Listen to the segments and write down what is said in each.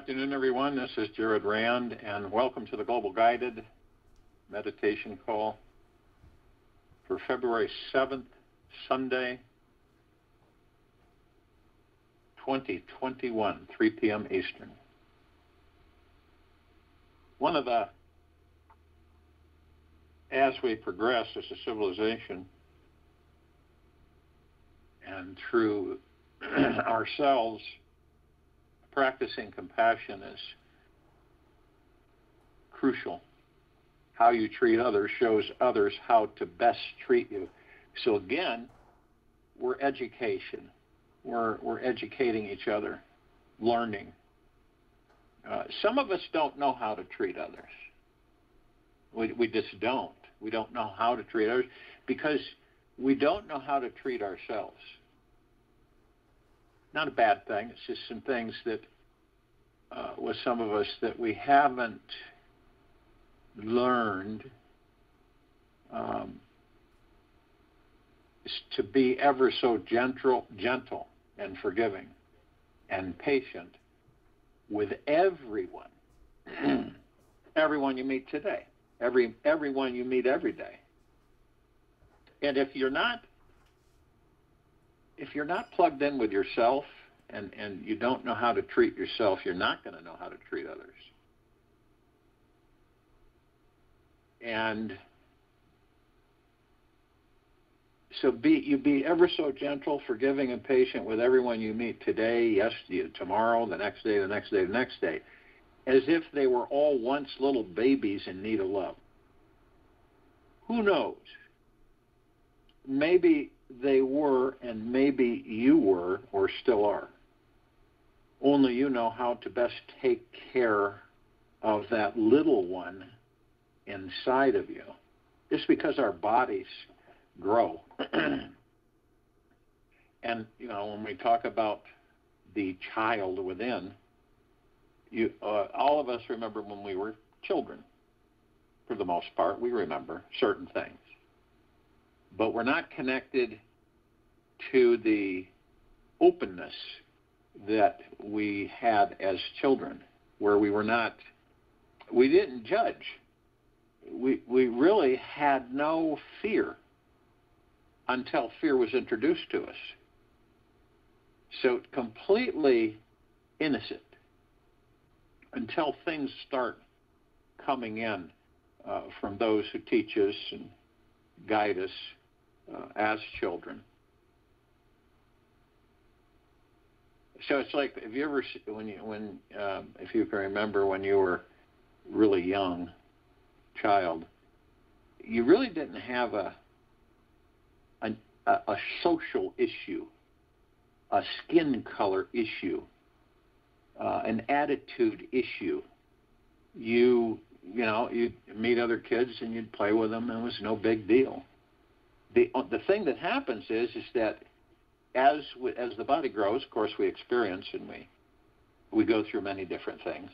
afternoon, everyone. This is Jared Rand, and welcome to the Global Guided Meditation Call for February 7th, Sunday, 2021, 3 p.m. Eastern. As we progress as a civilization and through ourselves, practicing compassion is crucial. How you treat others shows others how to best treat you. So again, we're education. We're educating each other, learning. Some of us don't know how to treat others. We just don't. We don't know how to treat others because we don't know how to treat ourselves. Not a bad thing. It's just some things that, with some of us, that we haven't learned is to be ever so gentle and forgiving and patient with everyone, everyone you meet today, everyone you meet every day. And if you're not plugged in with yourself and you don't know how to treat yourself, you're not going to know how to treat others. And so be ever so gentle, forgiving, and patient with everyone you meet today, tomorrow, the next day, the next day, the next day, as if they were all once little babies in need of love. Who knows? Maybe they were, and maybe you were, or still are. Only you know how to best take care of that little one inside of you. Just because our bodies grow. And, when we talk about the child within, all of us remember when we were children. For the most part, we remember certain things. But we're not connected to the openness that we had as children, where we didn't judge. We really had no fear until fear was introduced to us. So completely innocent until things start coming in from those who teach us and guide us as children. So it's like, if you can remember when you were really young child, you really didn't have a social issue, a skin color issue, an attitude issue. You'd meet other kids and you'd play with them, and it was no big deal. The thing that happens is that as the body grows, of course, we experience and we go through many different things,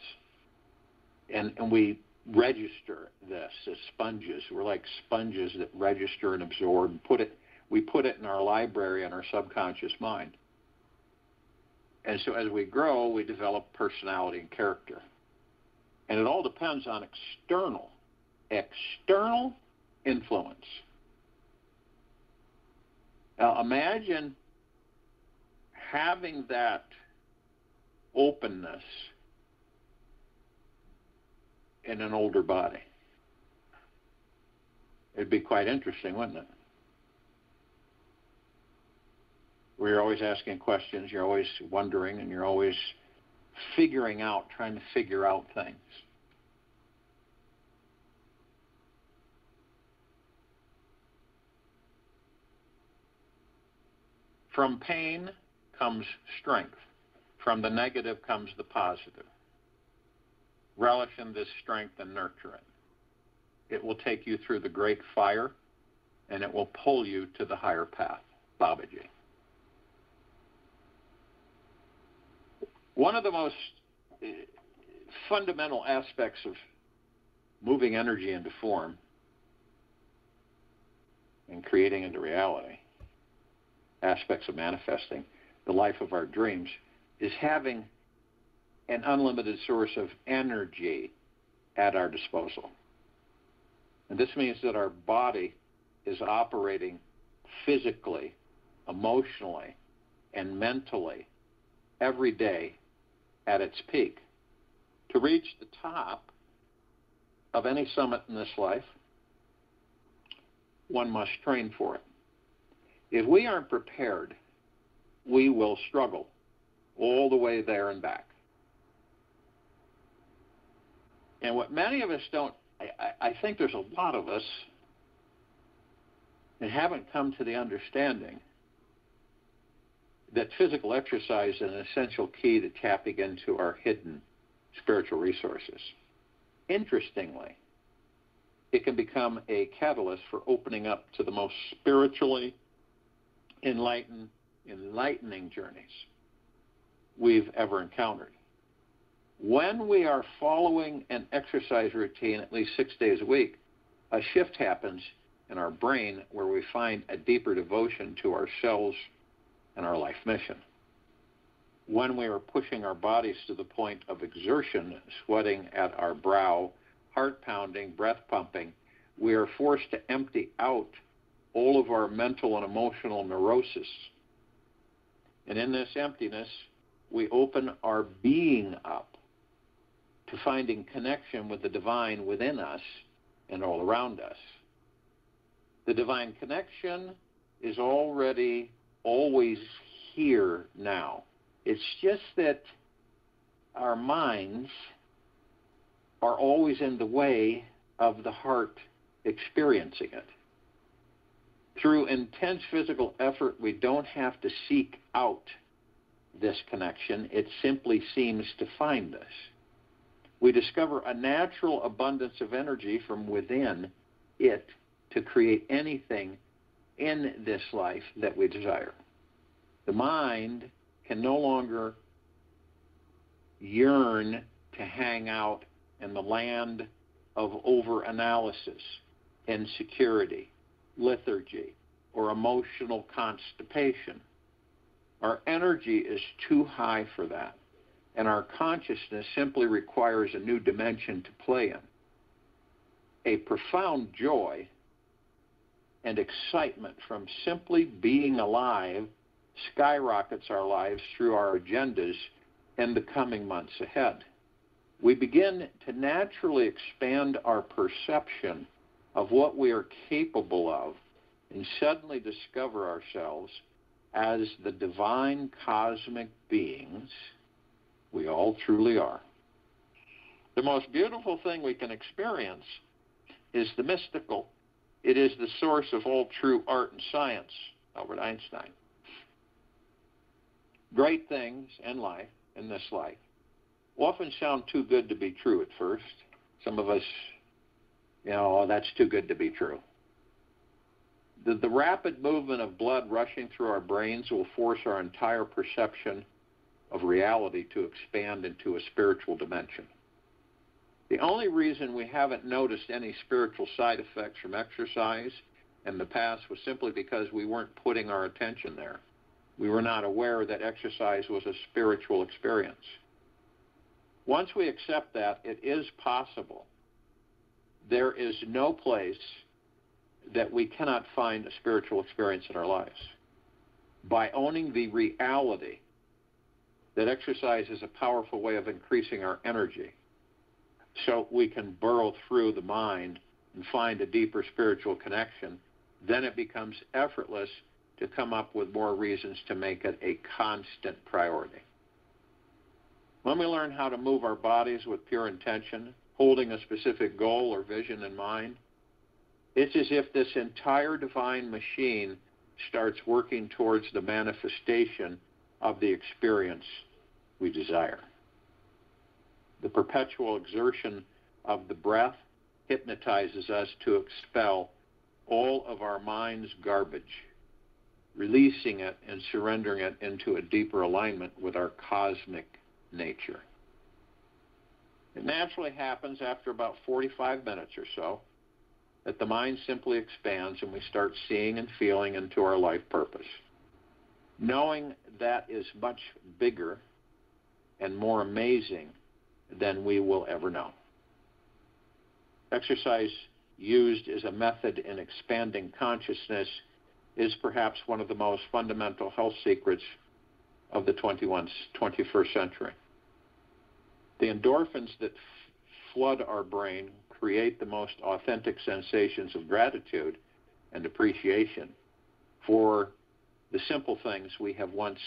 and we register this as sponges. We're like sponges that register and absorb. We put it in our library in our subconscious mind. And so as we grow, we develop personality and character. And it all depends on external influence. Now imagine having that openness in an older body. It'd be quite interesting, wouldn't it? Where you're always asking questions, you're always wondering, and you're always trying to figure out things. From pain comes strength. From the negative comes the positive. Relish in this strength and nurture it. It will take you through the great fire, and it will pull you to the higher path. Babaji. One of the most fundamental aspects of moving energy into form and creating into reality, aspects of manifesting the life of our dreams, is having an unlimited source of energy at our disposal. And this means that our body is operating physically, emotionally, and mentally every day at its peak. To reach the top of any summit in this life, one must train for it. If we aren't prepared, we will struggle all the way there and back. And what many of us don't, I think there's a lot of us that haven't come to the understanding that physical exercise is an essential key to tapping into our hidden spiritual resources. Interestingly, it can become a catalyst for opening up to the most spiritually enlightening journeys we've ever encountered. When we are following an exercise routine at least 6 days a week, a shift happens in our brain where we find a deeper devotion to ourselves and our life mission. When we are pushing our bodies to the point of exertion, sweating at our brow, heart pounding, breath pumping, we are forced to empty out all of our mental and emotional neurosis. And in this emptiness, we open our being up to finding connection with the divine within us and all around us. The divine connection is already always here now. It's just that our minds are always in the way of the heart experiencing it. Through intense physical effort, we don't have to seek out this connection. It simply seems to find us. We discover a natural abundance of energy from within it to create anything in this life that we desire. The mind can no longer yearn to hang out in the land of over-analysis, insecurity, lethargy, or emotional constipation. Our energy is too high for that, and our consciousness simply requires a new dimension to play in. A profound joy and excitement from simply being alive skyrockets our lives through our agendas in the coming months ahead. We begin to naturally expand our perception of what we are capable of and suddenly discover ourselves as the divine cosmic beings we all truly are. The most beautiful thing we can experience is the mystical. It is the source of all true art and science, Albert Einstein. Great things in this life, often sound too good to be true at first. Some of us, that's too good to be true. The rapid movement of blood rushing through our brains will force our entire perception of reality to expand into a spiritual dimension. The only reason we haven't noticed any spiritual side effects from exercise in the past was simply because we weren't putting our attention there. We were not aware that exercise was a spiritual experience. Once we accept that, it is possible. There is no place that we cannot find a spiritual experience in our lives. By owning the reality that exercise is a powerful way of increasing our energy, so we can burrow through the mind and find a deeper spiritual connection, then it becomes effortless to come up with more reasons to make it a constant priority. When we learn how to move our bodies with pure intention, holding a specific goal or vision in mind, it's as if this entire divine machine starts working towards the manifestation of the experience we desire. The perpetual exertion of the breath hypnotizes us to expel all of our mind's garbage, releasing it and surrendering it into a deeper alignment with our cosmic nature. It naturally happens after about 45 minutes or so that the mind simply expands and we start seeing and feeling into our life purpose. Knowing that is much bigger and more amazing than we will ever know. Exercise used as a method in expanding consciousness is perhaps one of the most fundamental health secrets of the 21st century. The endorphins that flood our brain create the most authentic sensations of gratitude and appreciation for the simple things we have once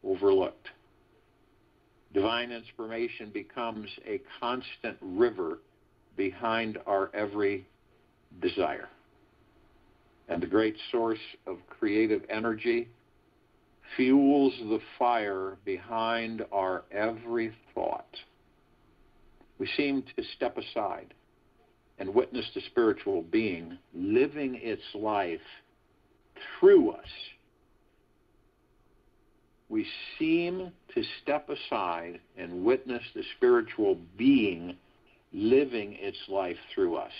overlooked. Divine inspiration becomes a constant river behind our every desire. And the great source of creative energy fuels the fire behind our every thought. We seem to step aside and witness the spiritual being living its life through us. We seem to step aside and witness the spiritual being living its life through us.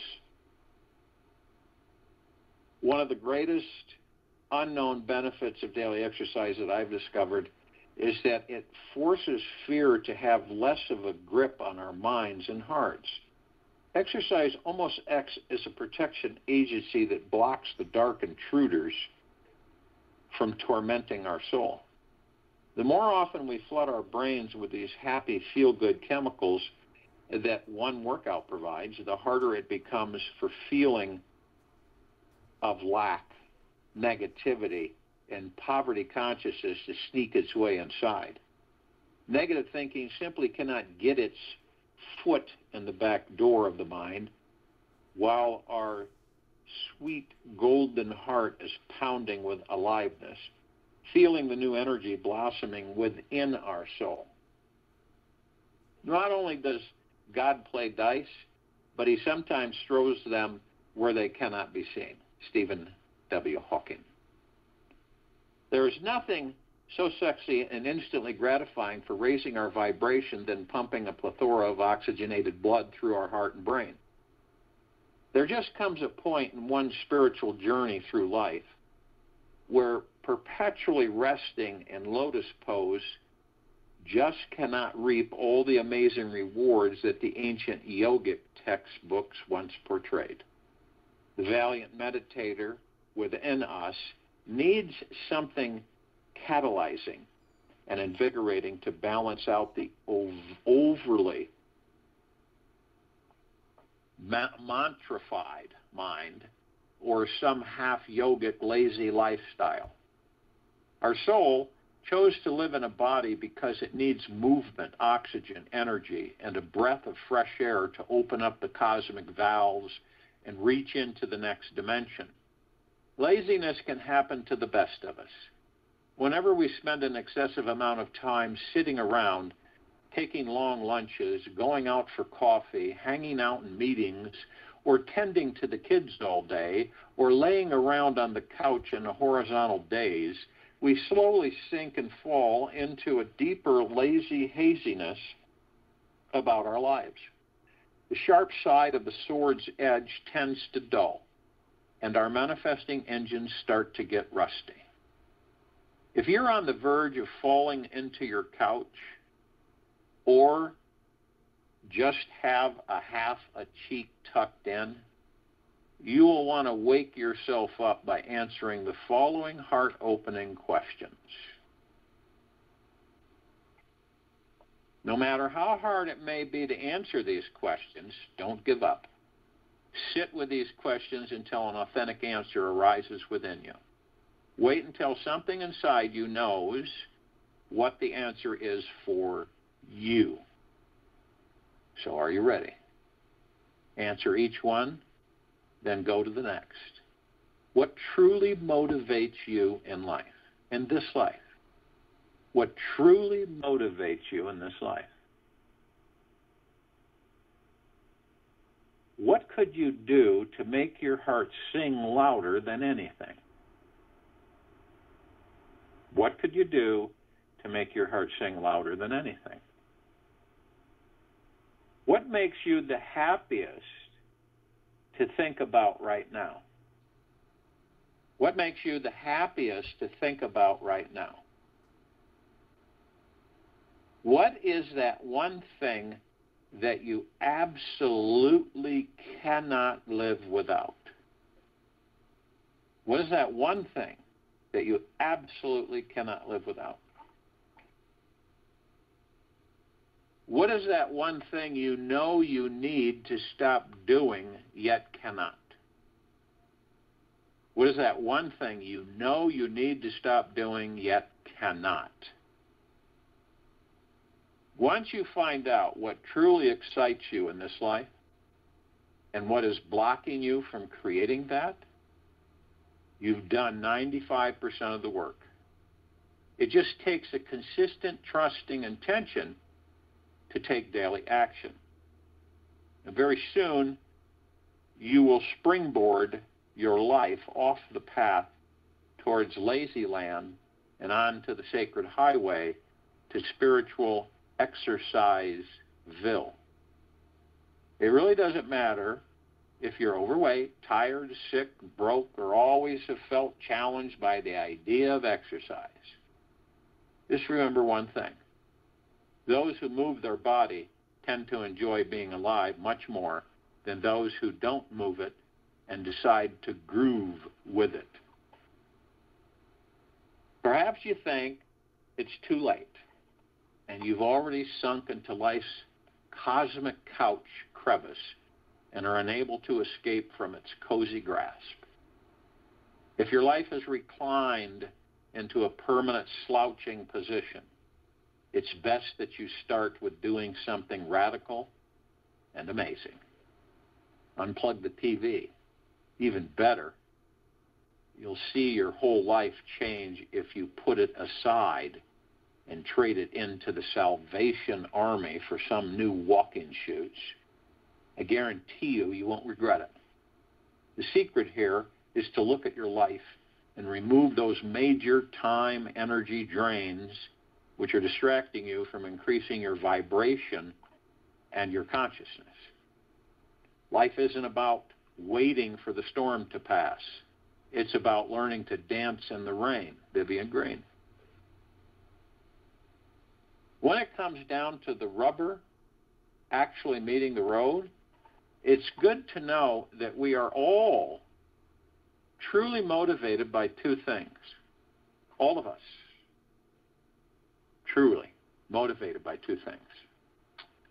One of the greatest unknown benefits of daily exercise that I've discovered is that it forces fear to have less of a grip on our minds and hearts. Exercise almost acts as a protection agency that blocks the dark intruders from tormenting our soul. The more often we flood our brains with these happy, feel-good chemicals that one workout provides, the harder it becomes for feeling of lack, negativity, and poverty consciousness to sneak its way inside. Negative thinking simply cannot get its foot in the back door of the mind, while our sweet golden heart is pounding with aliveness, feeling the new energy blossoming within our soul. Not only does God play dice, but he sometimes throws them where they cannot be seen. Stephen W. Hawking. There is nothing so sexy and instantly gratifying for raising our vibration than pumping a plethora of oxygenated blood through our heart and brain. There just comes a point in one's spiritual journey through life where perpetually resting in lotus pose just cannot reap all the amazing rewards that the ancient yogic textbooks once portrayed. The valiant meditator within us needs something catalyzing and invigorating to balance out the overly mantrified mind or some half-yogic lazy lifestyle. Our soul chose to live in a body because it needs movement, oxygen, energy, and a breath of fresh air to open up the cosmic valves and reach into the next dimension. Laziness can happen to the best of us. Whenever we spend an excessive amount of time sitting around, taking long lunches, going out for coffee, hanging out in meetings, or tending to the kids all day, or laying around on the couch in a horizontal daze, we slowly sink and fall into a deeper lazy haziness about our lives. The sharp side of the sword's edge tends to dull, and our manifesting engines start to get rusty. If you're on the verge of falling into your couch, or just have a half a cheek tucked in, you will want to wake yourself up by answering the following heart-opening questions. No matter how hard it may be to answer these questions, don't give up. Sit with these questions until an authentic answer arises within you. Wait until something inside you knows what the answer is for you. So are you ready? Answer each one, then go to the next. What truly motivates you in life, in this life? What truly motivates you in this life? What could you do to make your heart sing louder than anything? What could you do to make your heart sing louder than anything? What makes you the happiest to think about right now? What makes you the happiest to think about right now? What is that one thing that you absolutely cannot live without? What is that one thing that you absolutely cannot live without? What is that one thing you know you need to stop doing yet cannot? What is that one thing you know you need to stop doing yet cannot? Once you find out what truly excites you in this life and what is blocking you from creating that, you've done 95% of the work. It just takes a consistent, trusting intention to take daily action. And very soon, you will springboard your life off the path towards lazy land and onto the sacred highway to spiritual exerciseville. It really doesn't matter if you're overweight, tired, sick, broke, or always have felt challenged by the idea of exercise. Just remember one thing. Those who move their body tend to enjoy being alive much more than those who don't move it and decide to groove with it. Perhaps you think it's too late and you've already sunk into life's cosmic couch crevice and are unable to escape from its cozy grasp. If your life is reclined into a permanent slouching position, it's best that you start with doing something radical and amazing. Unplug the TV. Even better, you'll see your whole life change if you put it aside and trade it into the Salvation Army for some new walking shoes. I guarantee you, you won't regret it. The secret here is to look at your life and remove those major time energy drains which are distracting you from increasing your vibration and your consciousness. Life isn't about waiting for the storm to pass. It's about learning to dance in the rain. Vivian Green. When it comes down to the rubber actually meeting the road, it's good to know that we are all truly motivated by two things. All of us. Truly motivated by two things.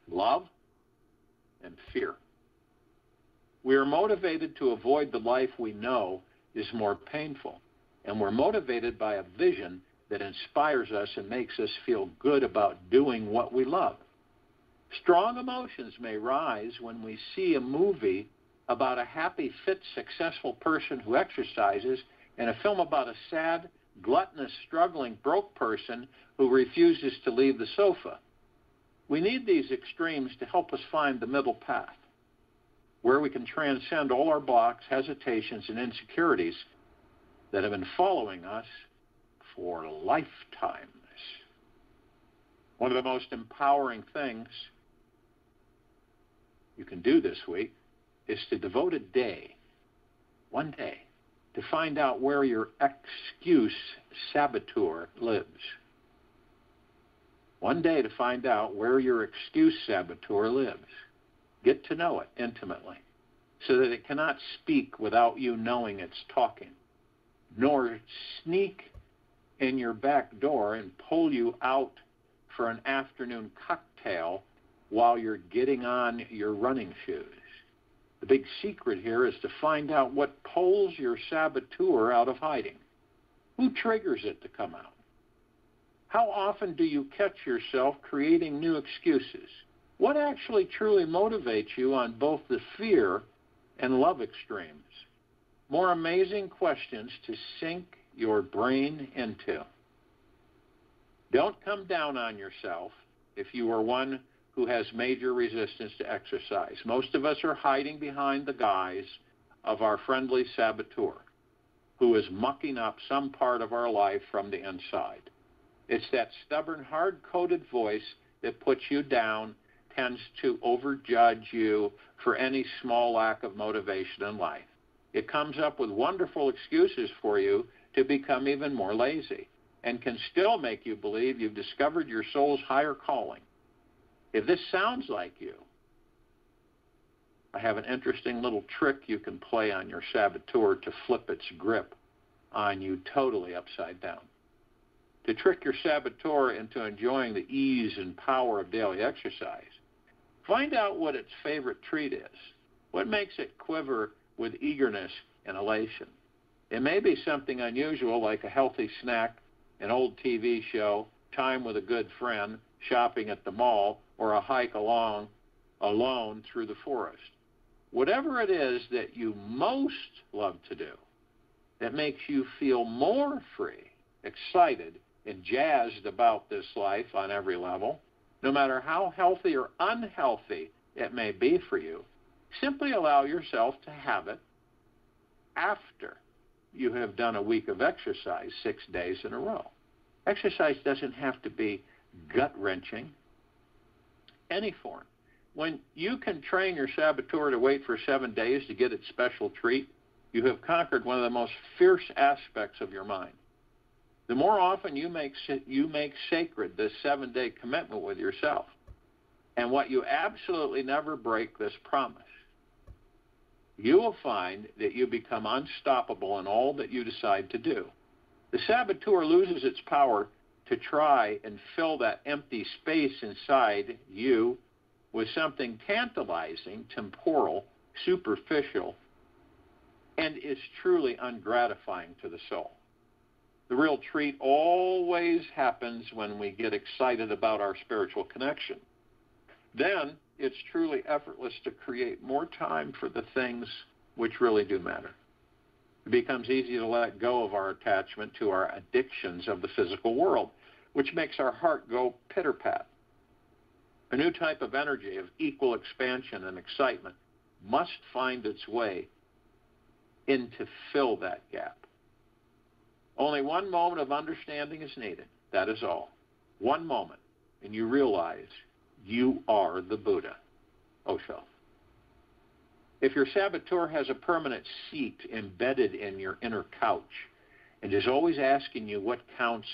Love and fear. We are motivated to avoid the life we know is more painful. And we're motivated by a vision that inspires us and makes us feel good about doing what we love. Strong emotions may rise when we see a movie about a happy, fit, successful person who exercises and a film about a sad, gluttonous, struggling, broke person who refuses to leave the sofa. We need these extremes to help us find the middle path, where we can transcend all our blocks, hesitations, and insecurities that have been following us for lifetimes. One of the most empowering things you can do this week is to devote a day, one day, to find out where your excuse saboteur lives. One day to find out where your excuse saboteur lives. Get to know it intimately so that it cannot speak without you knowing it's talking, nor sneak in your back door and pull you out for an afternoon cocktail while you're getting on your running shoes. The big secret here is to find out what pulls your saboteur out of hiding. Who triggers it to come out? How often do you catch yourself creating new excuses? What actually truly motivates you on both the fear and love extremes? More amazing questions to sink your brain into. Don't come down on yourself if you are one who has major resistance to exercise. Most of us are hiding behind the guise of our friendly saboteur, who is mucking up some part of our life from the inside. It's that stubborn, hard-coded voice that puts you down, tends to overjudge you for any small lack of motivation in life. It comes up with wonderful excuses for you to become even more lazy. and can still make you believe you've discovered your soul's higher calling. If this sounds like you, I have an interesting little trick you can play on your saboteur to flip its grip on you totally upside down. To trick your saboteur into enjoying the ease and power of daily exercise, find out what its favorite treat is. What makes it quiver with eagerness and elation? It may be something unusual like a healthy snack, an old TV show, time with a good friend, shopping at the mall, or a hike alone through the forest. Whatever it is that you most love to do that makes you feel more free, excited, and jazzed about this life on every level, no matter how healthy or unhealthy it may be for you, simply allow yourself to have it after you have done a week of exercise 6 days in a row. Exercise doesn't have to be gut-wrenching, any form. When you can train your saboteur to wait for 7 days to get its special treat, you have conquered one of the most fierce aspects of your mind. The more often you make sacred this 7-day commitment with yourself, and what you absolutely never break this promise, you will find that you become unstoppable in all that you decide to do. The saboteur loses its power to try and fill that empty space inside you with something tantalizing, temporal, superficial, and is truly ungratifying to the soul. The real treat always happens when we get excited about our spiritual connection. Then it's truly effortless to create more time for the things which really do matter. It becomes easy to let go of our attachment to our addictions of the physical world, which makes our heart go pitter-pat. A new type of energy of equal expansion and excitement must find its way in to fill that gap. Only one moment of understanding is needed. That is all. One moment, and you realize you are the Buddha. Osho. If your saboteur has a permanent seat embedded in your inner couch and is always asking you what counts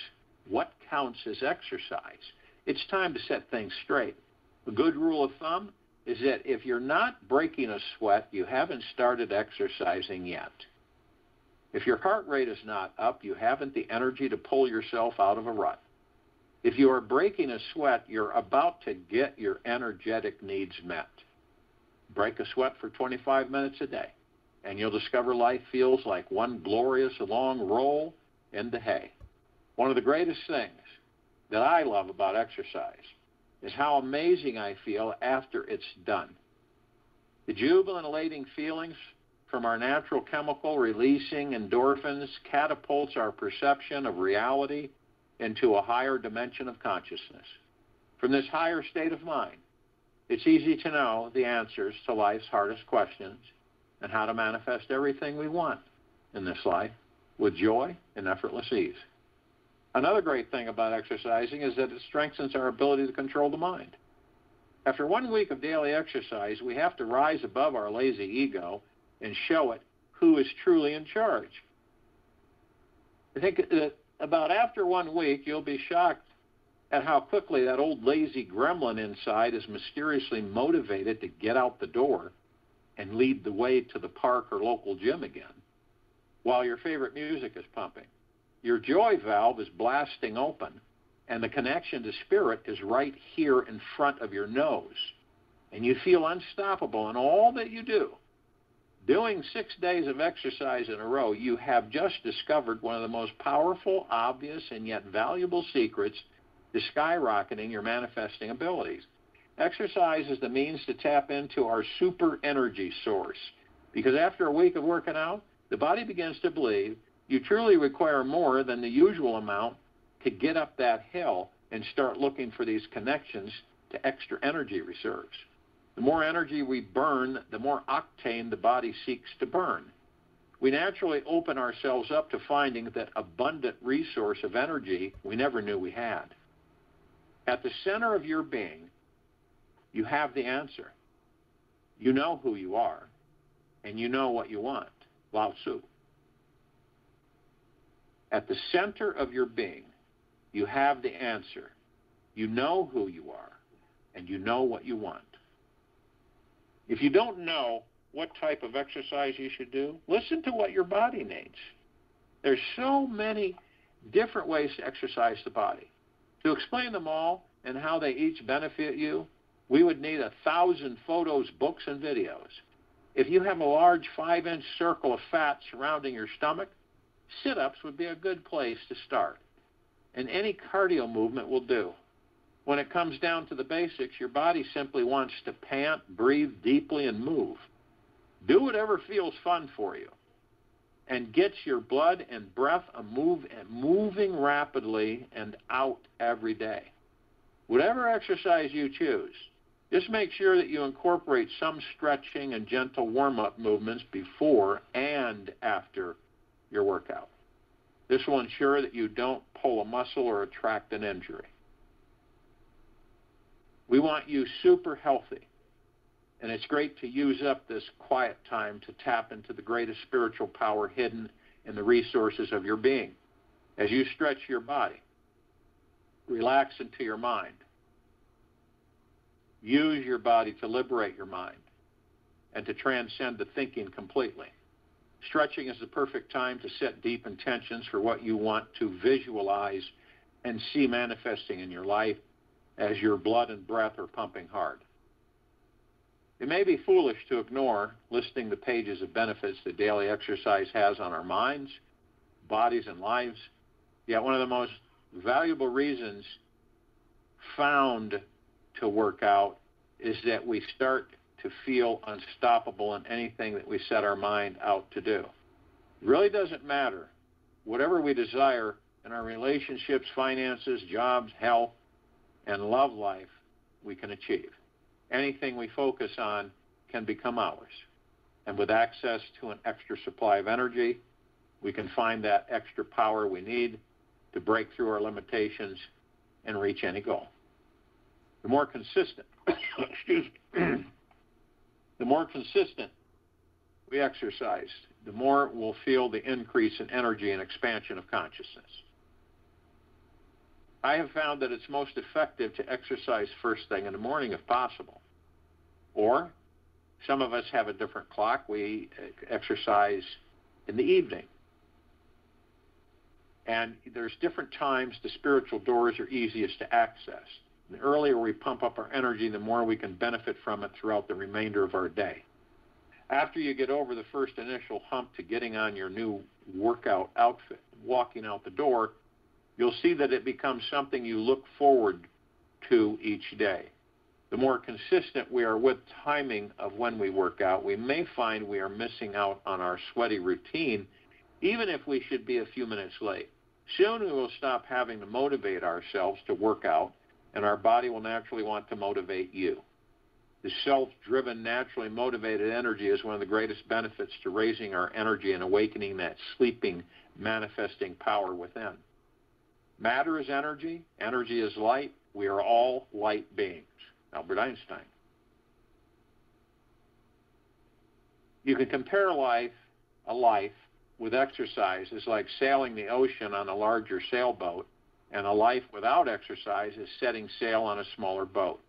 as exercise, it's time to set things straight. A good rule of thumb is that if you're not breaking a sweat, you haven't started exercising yet. If your heart rate is not up, you haven't the energy to pull yourself out of a rut. If you are breaking a sweat, you're about to get your energetic needs met. Break a sweat for 25 minutes a day, and you'll discover life feels like one glorious long roll in the hay. One of the greatest things that I love about exercise is how amazing I feel after it's done. The jubilant, elating feelings from our natural chemical releasing endorphins catapults our perception of reality into a higher dimension of consciousness. From this higher state of mind, it's easy to know the answers to life's hardest questions and how to manifest everything we want in this life with joy and effortless ease. Another great thing about exercising is that it strengthens our ability to control the mind. After 1 week of daily exercise, we have to rise above our lazy ego and show it who is truly in charge. I think that about after 1 week, you'll be shocked at how quickly that old lazy gremlin inside is mysteriously motivated to get out the door and lead the way to the park or local gym again, while your favorite music is pumping. Your joy valve is blasting open, and the connection to spirit is right here in front of your nose, and you feel unstoppable in all that you do. Doing 6 days of exercise in a row, you have just discovered one of the most powerful, obvious, and yet valuable secrets to skyrocketing your manifesting abilities. Exercise is the means to tap into our super energy source, because after a week of working out, the body begins to believe you truly require more than the usual amount to get up that hill and start looking for these connections to extra energy reserves. The more energy we burn, the more octane the body seeks to burn. We naturally open ourselves up to finding that abundant resource of energy we never knew we had. At the center of your being, you have the answer. You know who you are, and you know what you want. Lao Tzu. At the center of your being, You have the answer. You know who you are, and you know what you want. If you don't know what type of exercise you should do, listen to what your body needs. There's so many different ways to exercise the body. To explain them all and how they each benefit you, we would need 1,000 photos, books, and videos. If you have a large 5-inch circle of fat surrounding your stomach, sit-ups would be a good place to start. And any cardio movement will do. When it comes down to the basics, your body simply wants to pant, breathe deeply, and move. Do whatever feels fun for you, and get your blood and breath moving rapidly and out every day. Whatever exercise you choose, just make sure that you incorporate some stretching and gentle warm-up movements before and after your workout. This will ensure that you don't pull a muscle or attract an injury. We want you super healthy, and it's great to use up this quiet time to tap into the greatest spiritual power hidden in the resources of your being. As you stretch your body, relax into your mind. Use your body to liberate your mind and to transcend the thinking completely. Stretching is the perfect time to set deep intentions for what you want to visualize and see manifesting in your life as your blood and breath are pumping hard. It may be foolish to ignore listing the pages of benefits that daily exercise has on our minds, bodies, and lives, yet one of the most valuable reasons found to work out is that we start to feel unstoppable in anything that we set our mind out to do. It really doesn't matter. Whatever we desire in our relationships, finances, jobs, health, and love life, we can achieve. Anything we focus on can become ours. And with access to an extra supply of energy, we can find that extra power we need to break through our limitations and reach any goal. The more consistent, the more consistent we exercise, the more we'll feel the increase in energy and expansion of consciousness. I have found that it's most effective to exercise first thing in the morning if possible. Or some of us have a different clock. We exercise in the evening. And there's different times the spiritual doors are easiest to access. The earlier we pump up our energy, the more we can benefit from it throughout the remainder of our day. After you get over the first initial hump to getting on your new workout outfit, walking out the door, you'll see that it becomes something you look forward to each day. The more consistent we are with timing of when we work out, we may find we are missing out on our sweaty routine, even if we should be a few minutes late. Soon we will stop having to motivate ourselves to work out, and our body will naturally want to motivate you. The self-driven, naturally motivated energy is one of the greatest benefits to raising our energy and awakening that sleeping, manifesting power within. Matter is energy. Energy is light. We are all light beings. Albert Einstein. You can compare a life with exercise is like sailing the ocean on a larger sailboat, and a life without exercise is setting sail on a smaller boat.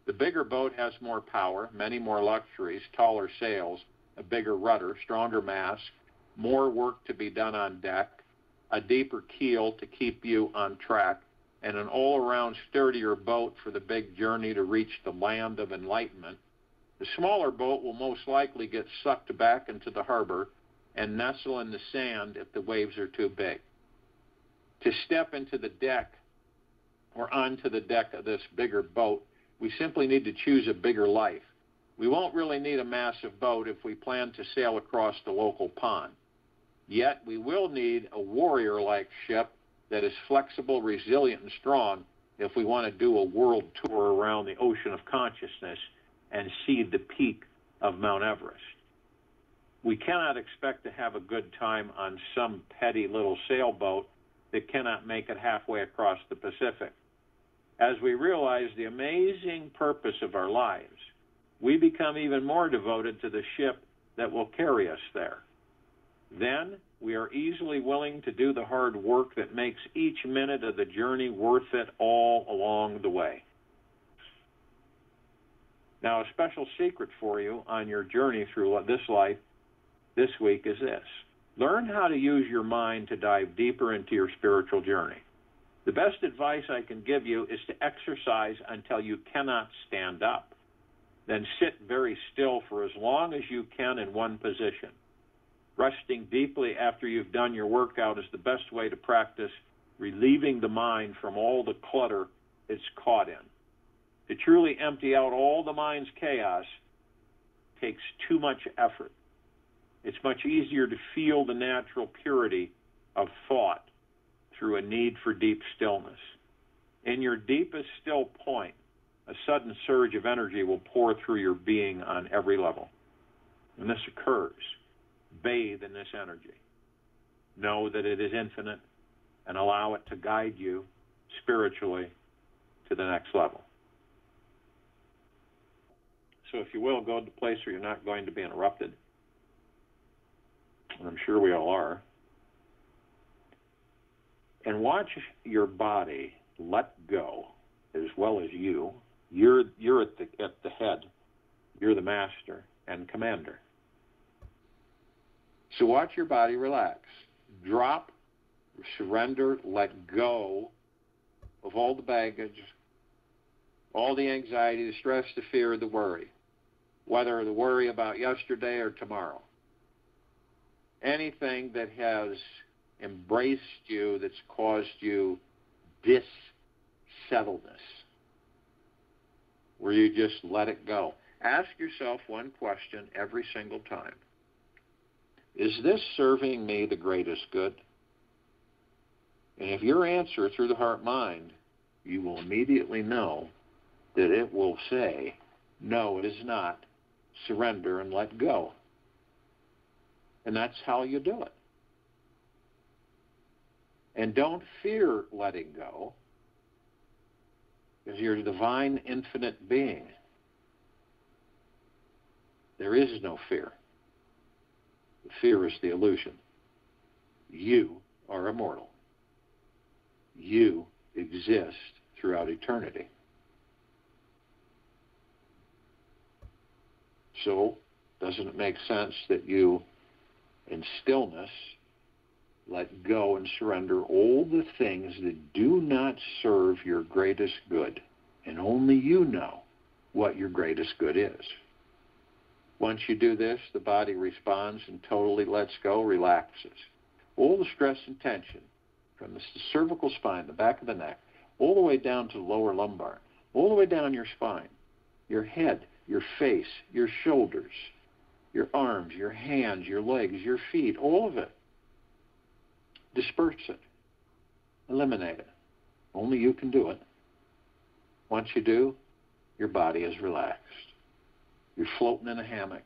The bigger boat has more power, many more luxuries, taller sails, a bigger rudder, stronger mast, more work to be done on deck, a deeper keel to keep you on track, and an all-around sturdier boat for the big journey to reach the land of enlightenment. The smaller boat will most likely get sucked back into the harbor and nestle in the sand if the waves are too big. To step into the deck or onto the deck of this bigger boat, we simply need to choose a bigger life. We won't really need a massive boat if we plan to sail across the local pond. Yet we will need a warrior-like ship that is flexible, resilient, and strong if we want to do a world tour around the ocean of consciousness and see the peak of Mount Everest. We cannot expect to have a good time on some petty little sailboat that cannot make it halfway across the Pacific. As we realize the amazing purpose of our lives, we become even more devoted to the ship that will carry us there. Then we are easily willing to do the hard work that makes each minute of the journey worth it all along the way. Now, a special secret for you on your journey through this life this week is this. Learn how to use your mind to dive deeper into your spiritual journey. The best advice I can give you is to exercise until you cannot stand up. Then sit very still for as long as you can in one position. Resting deeply after you've done your workout is the best way to practice relieving the mind from all the clutter it's caught in. To truly empty out all the mind's chaos takes too much effort. It's much easier to feel the natural purity of thought through a need for deep stillness. In your deepest still point, a sudden surge of energy will pour through your being on every level. When this occurs, bathe in this energy. Know that it is infinite and allow it to guide you spiritually to the next level. So if you will, go to a place where you're not going to be interrupted. And I'm sure we all are. And watch your body let go as well as you. You're at the head. You're the master and commander. So watch your body relax. Drop, surrender, let go of all the baggage, all the anxiety, the stress, the fear, the worry. Whether the worry about yesterday or tomorrow. Anything that has embraced you, that's caused you dissettledness, where you just let it go. Ask yourself one question every single time. Is this serving me the greatest good? And if your answer through the heart-mind, you will immediately know that it will say, no, it is not. Surrender and let go. And that's how you do it. And don't fear letting go, because you're a divine, infinite being. There is no fear. The fear is the illusion. You are immortal. You exist throughout eternity. So, doesn't it make sense that you, in stillness, let go and surrender all the things that do not serve your greatest good? And only you know what your greatest good is. Once you do this, the body responds and totally lets go, relaxes. All the stress and tension from the cervical spine, the back of the neck, all the way down to the lower lumbar, all the way down your spine, your head, your face, your shoulders, your arms, your hands, your legs, your feet, all of it. Disperse it. Eliminate it. Only you can do it. Once you do, your body is relaxed. You're floating in a hammock.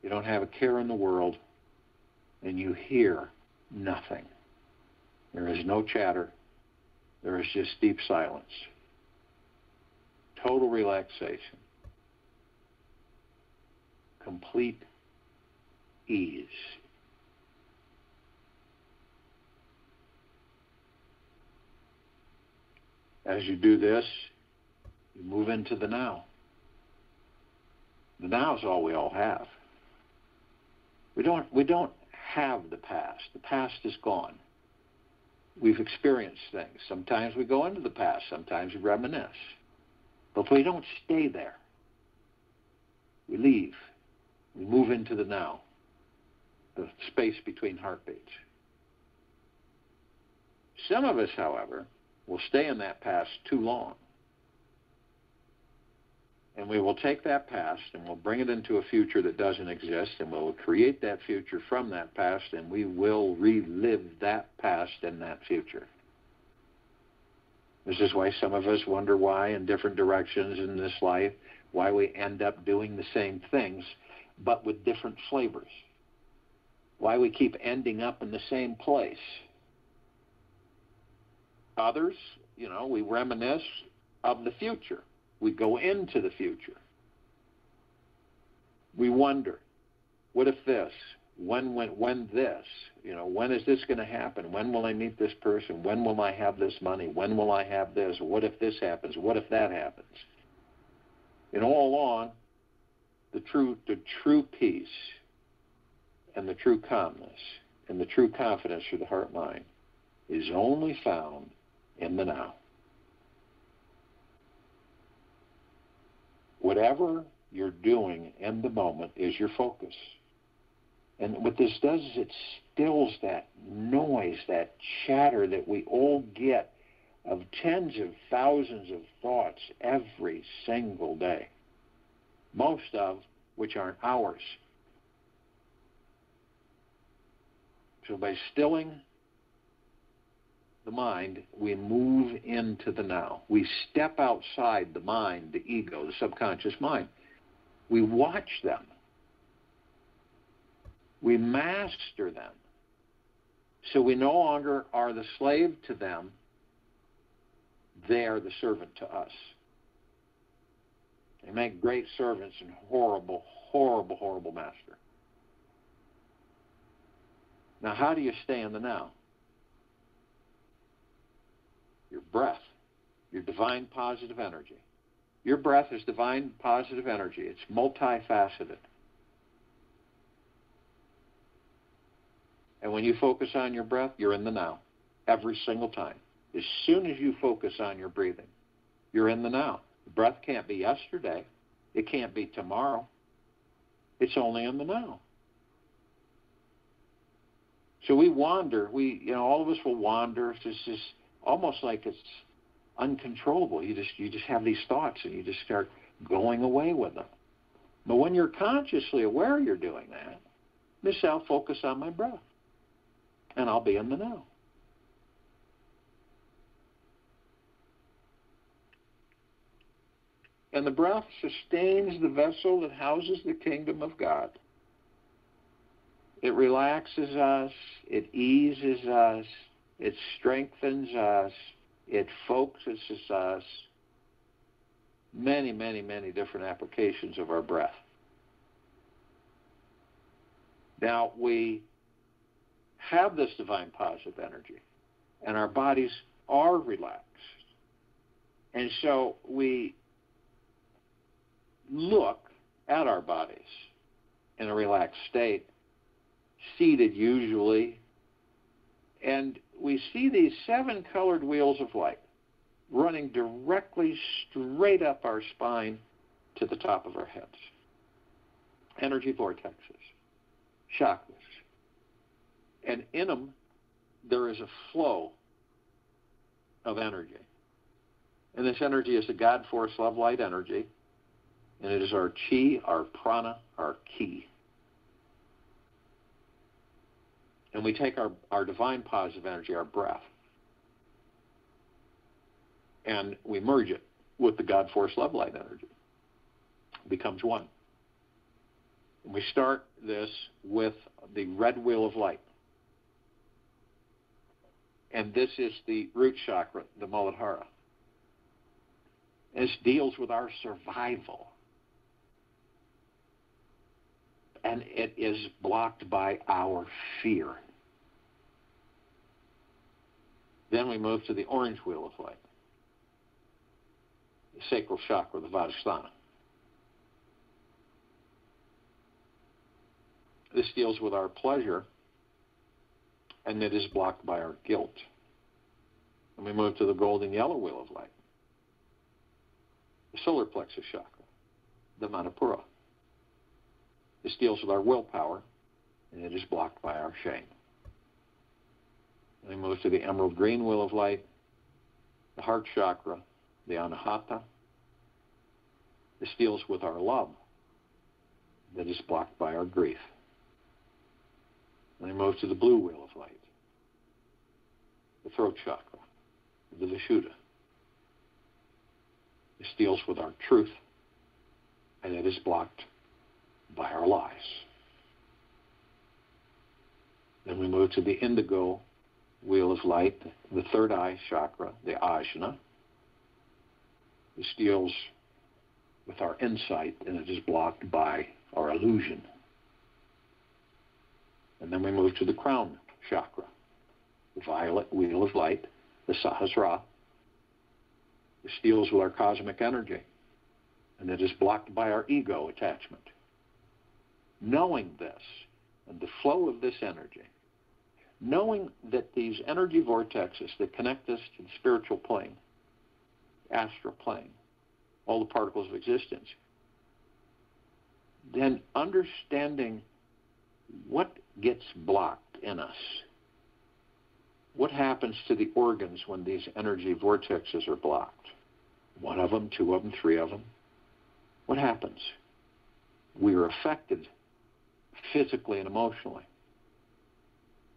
You don't have a care in the world, and you hear nothing. There is no chatter. There is just deep silence. Total relaxation. Complete ease. As you do this, you move into the now. The now is all we all have. We don't have the past. The past is gone. We've experienced things. Sometimes we go into the past. Sometimes we reminisce. But we don't stay there. We leave. We move into the now, the space between heartbeats. Some of us, however, will stay in that past too long. And we will take that past and we'll bring it into a future that doesn't exist, and we'll create that future from that past, and we will relive that past in that future. This is why some of us wonder why in different directions in this life, why we end up doing the same things, but with different flavors. Why we keep ending up in the same place. Others, we reminisce of the future. We go into the future. We wonder, what if this? when this, when is this going to happen? When will I meet this person? When will I have this money? When will I have this? What if this happens? What if that happens? And all along, the true peace and the true calmness and the true confidence through the heart-mind is only found in the now. Whatever you're doing in the moment is your focus. And what this does is it stills that noise, that chatter that we all get of tens of thousands of thoughts every single day, most of which aren't ours. So by stilling the mind, we move into the now. We step outside the mind, the ego, the subconscious mind. We watch them. We master them. So we no longer are the slave to them. They are the servant to us. They make great servants and horrible, horrible, horrible master. Now, how do you stay in the now? Your breath, your divine positive energy. Your breath is divine positive energy. It's multifaceted. And when you focus on your breath, you're in the now, every single time. As soon as you focus on your breathing, you're in the now. The breath can't be yesterday. It can't be tomorrow. It's only in the now. So we wander. All of us will wander. It's just almost like it's uncontrollable. You just have these thoughts and you just start going away with them. But when you're consciously aware you're doing that, just I'll focus on my breath, and I'll be in the now. And the breath sustains the vessel that houses the kingdom of God. It relaxes us, it eases us, it strengthens us, it focuses us. Many, many, many different applications of our breath. Now, we have this divine positive energy, and our bodies are relaxed. And so we look at our bodies in a relaxed state, seated usually, and we see these 7 colored wheels of light running directly straight up our spine to the top of our heads. Energy vortexes, chakras. And in them, there is a flow of energy. And this energy is the God force, love, light energy. And it is our chi, our prana, our ki. And we take our divine positive energy, our breath, and we merge it with the God force, love, light energy. It becomes one. And we start this with the red wheel of light. And this is the root chakra, the Muladhara. This deals with our survival. And it is blocked by our fear. Then we move to the orange wheel of light, the sacral chakra, the Vadhisthana. This deals with our pleasure, and it is blocked by our guilt. And we move to the golden yellow wheel of light, the solar plexus chakra, the Manipura. This deals with our willpower, and it is blocked by our shame. And we move to the emerald green wheel of light, the heart chakra, the Anahata. This deals with our love that is blocked by our grief. And we move to the blue wheel of light, the throat chakra, the Vishuddha. This deals with our truth, and it is blocked by our lies. Then we move to the indigo wheel of light, the third eye chakra, the Ajna. This deals with our insight, and it is blocked by our illusion. And then we move to the crown chakra, the violet wheel of light, the Sahasrara. It deals with our cosmic energy, and it is blocked by our ego attachment. Knowing this, and the flow of this energy, knowing that these energy vortexes that connect us to the spiritual plane, astral plane, all the particles of existence, then understanding what gets blocked in us. What happens to the organs when these energy vortexes are blocked? One of them, two of them, three of them. What happens? We are affected physically and emotionally.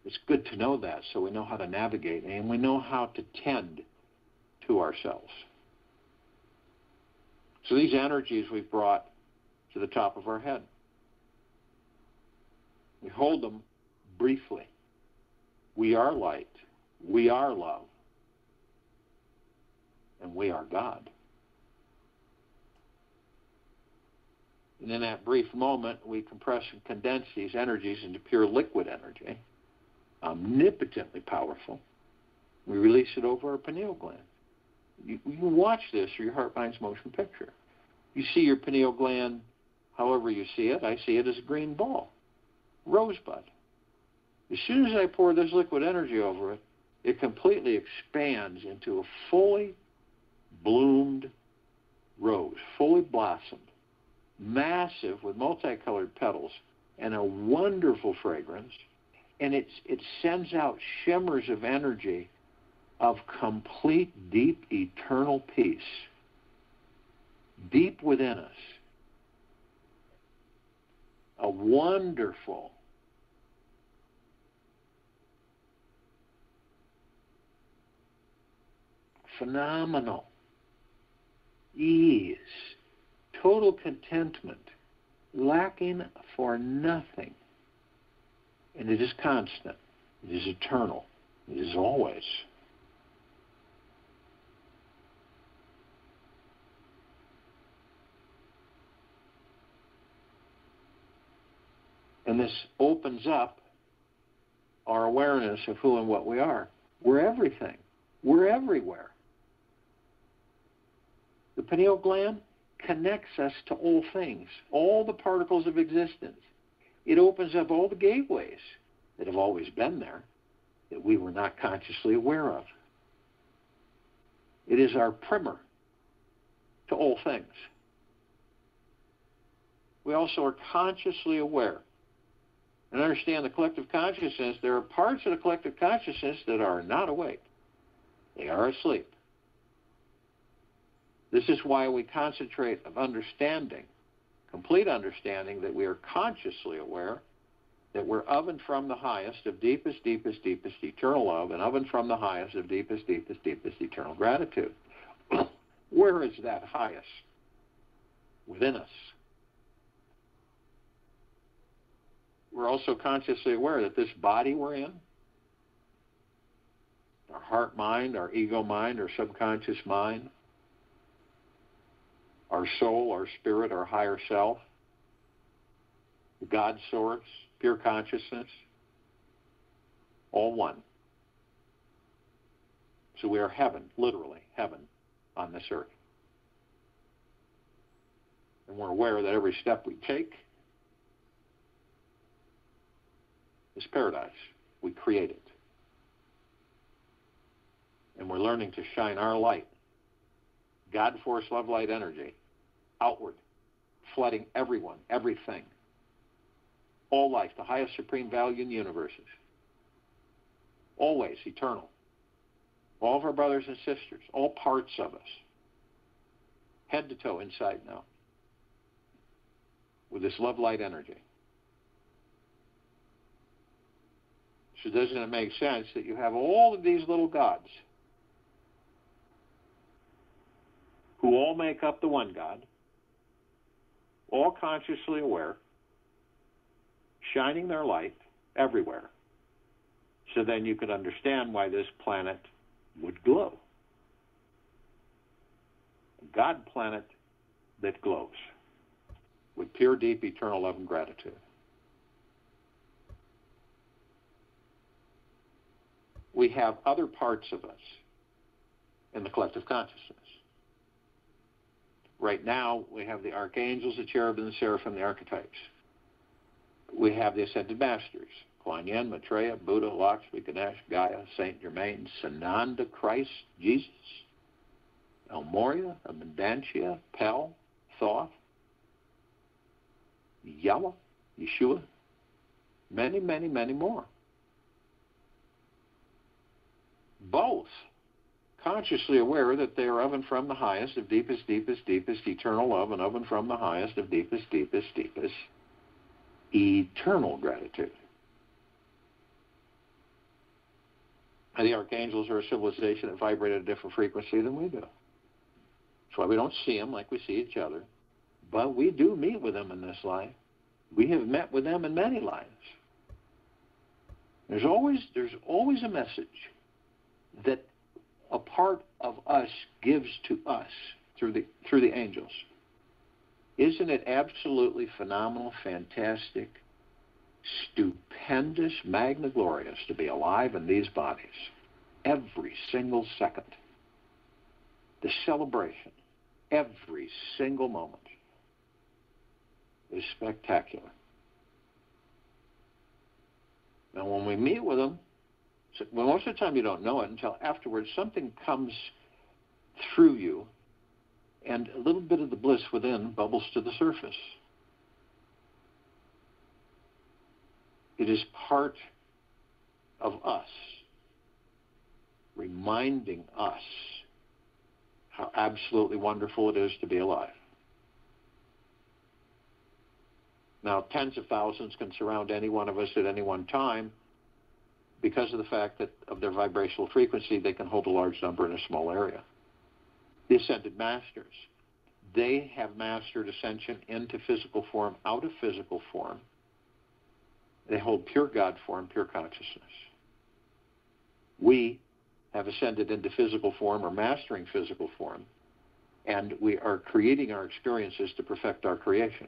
It's good to know that so we know how to navigate and we know how to tend to ourselves. So these energies we've brought to the top of our head. We hold them briefly. We are light. We are love. And we are God. And in that brief moment, we compress and condense these energies into pure liquid energy, omnipotently powerful. We release it over our pineal gland. You can watch this through your heart, mind's motion picture. You see your pineal gland however you see it. I see it as a green ball, rosebud. As soon as I pour this liquid energy over it, it completely expands into a fully bloomed rose, fully blossomed, massive with multicolored petals and a wonderful fragrance. And it sends out shimmers of energy of complete, deep, eternal peace, deep within us. A wonderful, phenomenal ease, total contentment, lacking for nothing. And it is constant. It is eternal. It is always. And this opens up our awareness of who and what we are. We're everything. We're everywhere. The pineal gland connects us to all things, all the particles of existence. It opens up all the gateways that have always been there that we were not consciously aware of. It is our primer to all things. We also are consciously aware. And understand the collective consciousness, there are parts of the collective consciousness that are not awake. They are asleep. This is why we concentrate on understanding, complete understanding that we are consciously aware, that we're of and from the highest of deepest, deepest, deepest eternal love, and of and from the highest of deepest, deepest, deepest eternal gratitude. Where is that highest? Within us. We're also consciously aware that this body we're in, our heart mind, our ego mind, our subconscious mind, our soul, our spirit, our higher self, the God source, pure consciousness, all one. So we are heaven, literally heaven, on this earth. And we're aware that every step we take is paradise. We create it. And we're learning to shine our light, God force, love, light, energy, outward, flooding everyone, everything, all life, the highest supreme value in the universes, always eternal. All of our brothers and sisters, all parts of us, head to toe, inside and out, with this love, light, energy. So doesn't it make sense that you have all of these little gods who all make up the one God, all consciously aware, shining their light everywhere, so then you could understand why this planet would glow. A God planet that glows with pure, deep, eternal love and gratitude. we have other parts of us in the collective consciousness. Right now, we have the archangels, the cherubim, the seraphim, the archetypes. We have the ascended masters, Kuan Yin, Maitreya, Buddha, Lakshmi, Ganesh, Gaia, Saint Germain, Sananda, Christ, Jesus, El Morya, Abundantia, Pel, Thoth, Yahweh, Yeshua, many, many, many more. Both consciously aware that they are of and from the highest of deepest, deepest, deepest eternal love, and of and from the highest of deepest, deepest, deepest eternal gratitude. And the archangels are a civilization that vibrate at a different frequency than we do. That's why we don't see them like we see each other. But we do meet with them in this life. We have met with them in many lives. There's always a message that a part of us gives to us through the angels. Isn't it absolutely phenomenal, fantastic, stupendous, magna glorious to be alive in these bodies every single second? The celebration, every single moment, is spectacular. Now, when we meet with them, well, most of the time you don't know it until afterwards. Something comes through you, and a little bit of the bliss within bubbles to the surface. It is part of us, reminding us how absolutely wonderful it is to be alive. Now, tens of thousands can surround any one of us at any one time because of the fact that of their vibrational frequency, they can hold a large number in a small area. The ascended masters, they have mastered ascension into physical form, out of physical form. They hold pure God form, pure consciousness. We have ascended into physical form or mastering physical form, and we are creating our experiences to perfect our creation.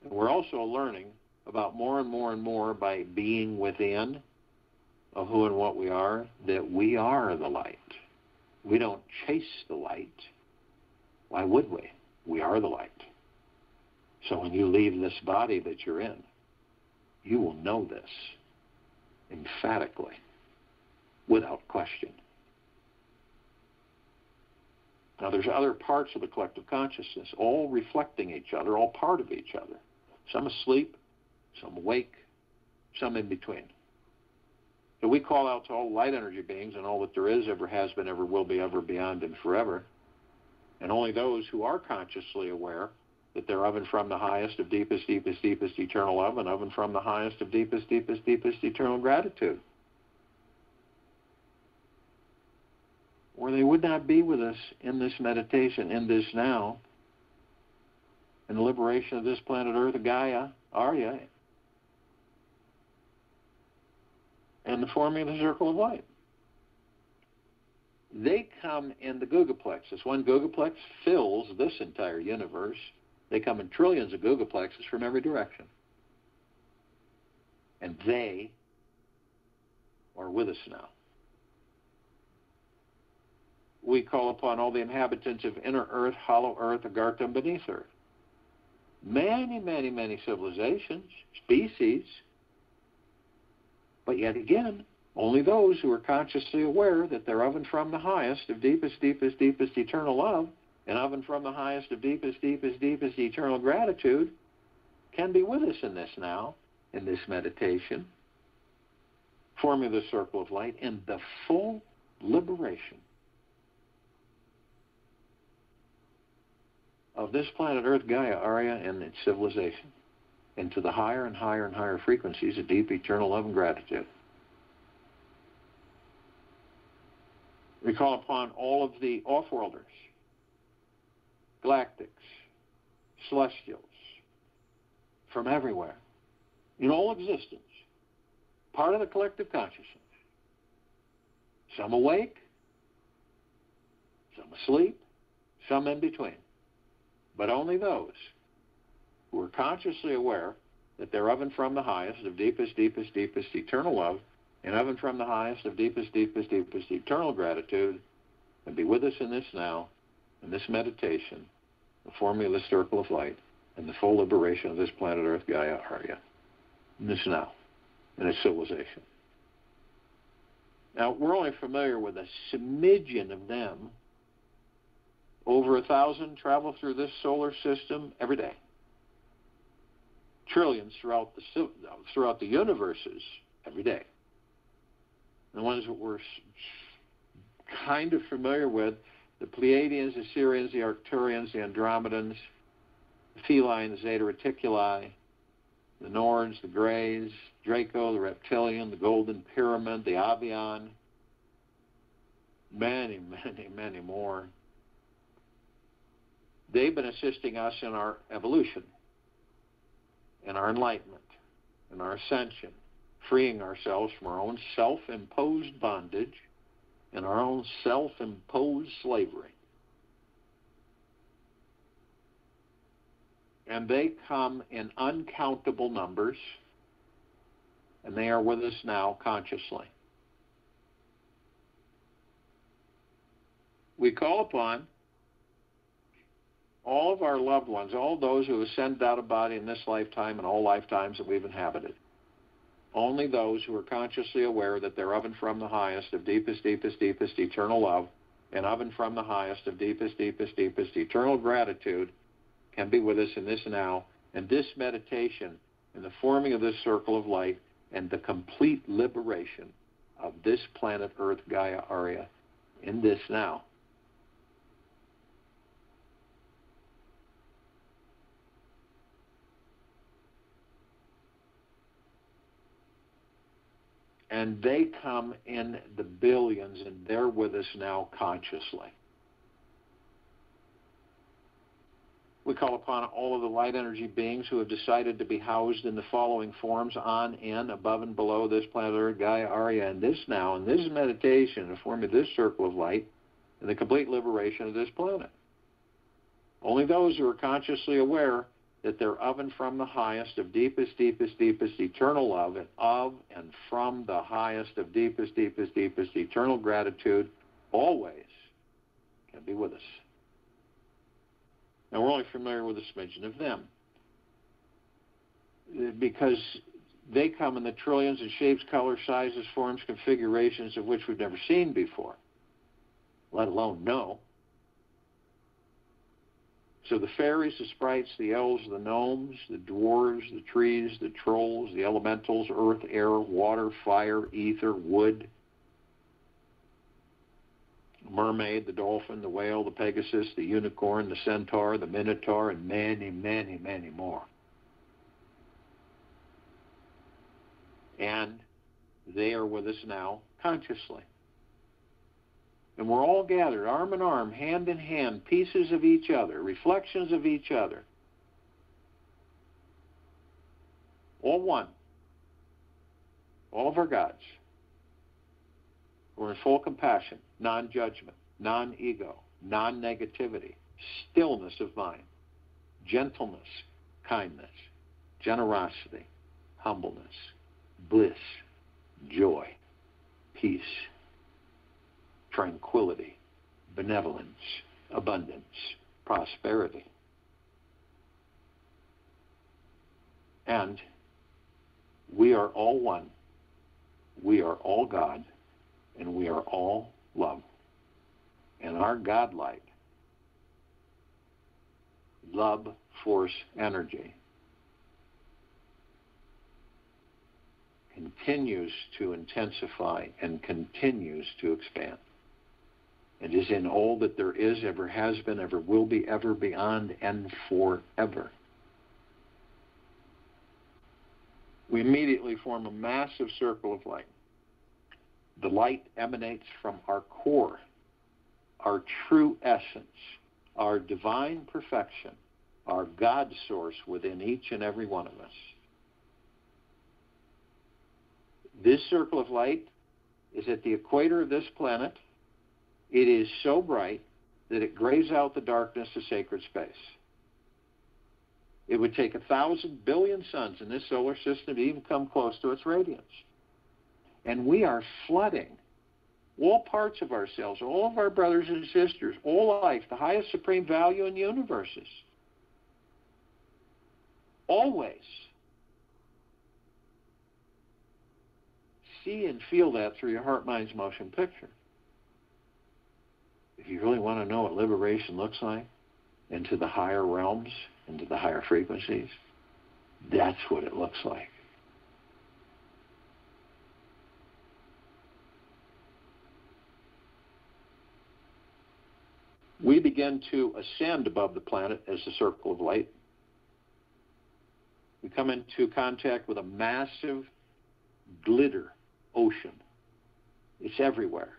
And we're also learning about more and more and more by being within of who and what we are, that we are the light. We don't chase the light. Why would we? We are the light. So when you leave this body that you're in, you will know this emphatically, without question. Now, there's other parts of the collective consciousness, all reflecting each other, all part of each other. Some asleep, some awake, some in between. So we call out to all light energy beings and all that there is, ever has been, ever will be, ever, beyond, and forever. And only those who are consciously aware that they're of and from the highest of deepest, deepest, deepest eternal love, and of and from the highest of deepest, deepest, deepest eternal gratitude. Or they would not be with us in this meditation, in this now, in the liberation of this planet Earth, Gaia, Arya, and the forming of the circle of light. They come in the Gugaplexus. One Gugaplex fills this entire universe. They come in trillions of Gugaplexes from every direction. And they are with us now. We call upon all the inhabitants of inner Earth, hollow Earth, Agartha, and beneath Earth. Many, many, many civilizations, species, but yet again, only those who are consciously aware that they're of and from the highest of deepest, deepest, deepest eternal love, and of and from the highest of deepest, deepest, deepest eternal gratitude can be with us in this now, in this meditation, forming the circle of light in the full liberation of this planet Earth, Gaia, Arya, and its civilization into the higher and higher and higher frequencies of deep eternal love and gratitude. We call upon all of the off-worlders, galactics, celestials, from everywhere, in all existence, part of the collective consciousness. Some awake, some asleep, some in between. But only those who are consciously aware that they're of and from the highest of deepest, deepest, deepest eternal love, and of and from the highest of deepest, deepest, deepest eternal gratitude, and be with us in this now, in this meditation, the forming of the circle of light, and the full liberation of this planet Earth, Gaia, Arya, in this now, in its civilization. Now, we're only familiar with a smidgen of them. Over 1,000 travel through this solar system every day. Trillions throughout the universes every day. The ones that we're kind of familiar with, the Pleiadians, the Sirians, the Arcturians, the Andromedans, the Feline, the Zeta Reticuli, the Nords, the Greys, Draco, the Reptilian, the Golden Pyramid, the Avian, many, many, many more. They've been assisting us in our evolution, in our enlightenment, in our ascension, freeing ourselves from our own self-imposed bondage and our own self-imposed slavery. And they come in uncountable numbers, and they are with us now consciously. We call upon all of our loved ones, all those who ascended out of body in this lifetime and all lifetimes that we've inhabited. Only those who are consciously aware that they're of and from the highest of deepest, deepest, deepest eternal love, and of and from the highest of deepest, deepest, deepest eternal gratitude can be with us in this now, and this meditation, in the forming of this circle of light, and the complete liberation of this planet Earth, Gaia, Arya, in this now. And they come in the billions, and they're with us now consciously. We call upon all of the light energy beings who have decided to be housed in the following forms: on, in, above, and below this planet Earth, Gaia, Arya, and this now, and this meditation, to form this circle of light, and the complete liberation of this planet. Only those who are consciously aware that they're of and from the highest of deepest, deepest, deepest eternal love, and of and from the highest of deepest, deepest, deepest eternal gratitude, always can be with us. Now, we're only familiar with a smidgen of them, because they come in the trillions of shapes, colors, sizes, forms, configurations of which we've never seen before, let alone know. So the fairies, the sprites, the elves, the gnomes, the dwarves, the trees, the trolls, the elementals, earth, air, water, fire, ether, wood, the mermaid, the dolphin, the whale, the pegasus, the unicorn, the centaur, the minotaur, and many, many, many more. And they are with us now consciously. And we're all gathered, arm in arm, hand in hand, pieces of each other, reflections of each other. All one. All of our gods. We're in full compassion, non-judgment, non-ego, non-negativity, stillness of mind, gentleness, kindness, generosity, humbleness, bliss, joy, peace, tranquility, benevolence, abundance, prosperity. And we are all one. We are all God, and we are all love. And our God light, love, force, energy, continues to intensify and continues to expand. It is in all that there is, ever has been, ever will be, ever beyond, and forever. We immediately form a massive circle of light. The light emanates from our core, our true essence, our divine perfection, our God source within each and every one of us. This circle of light is at the equator of this planet. It is so bright that it grays out the darkness of sacred space. It would take 1,000 billion suns in this solar system to even come close to its radiance. And we are flooding all parts of ourselves, all of our brothers and sisters, all life, the highest supreme value in universes. Always. See and feel that through your heart, mind's motion picture. If you really want to know what liberation looks like, into the higher realms, into the higher frequencies, that's what it looks like. We begin to ascend above the planet as the circle of light. We come into contact with a massive glitter ocean. It's everywhere.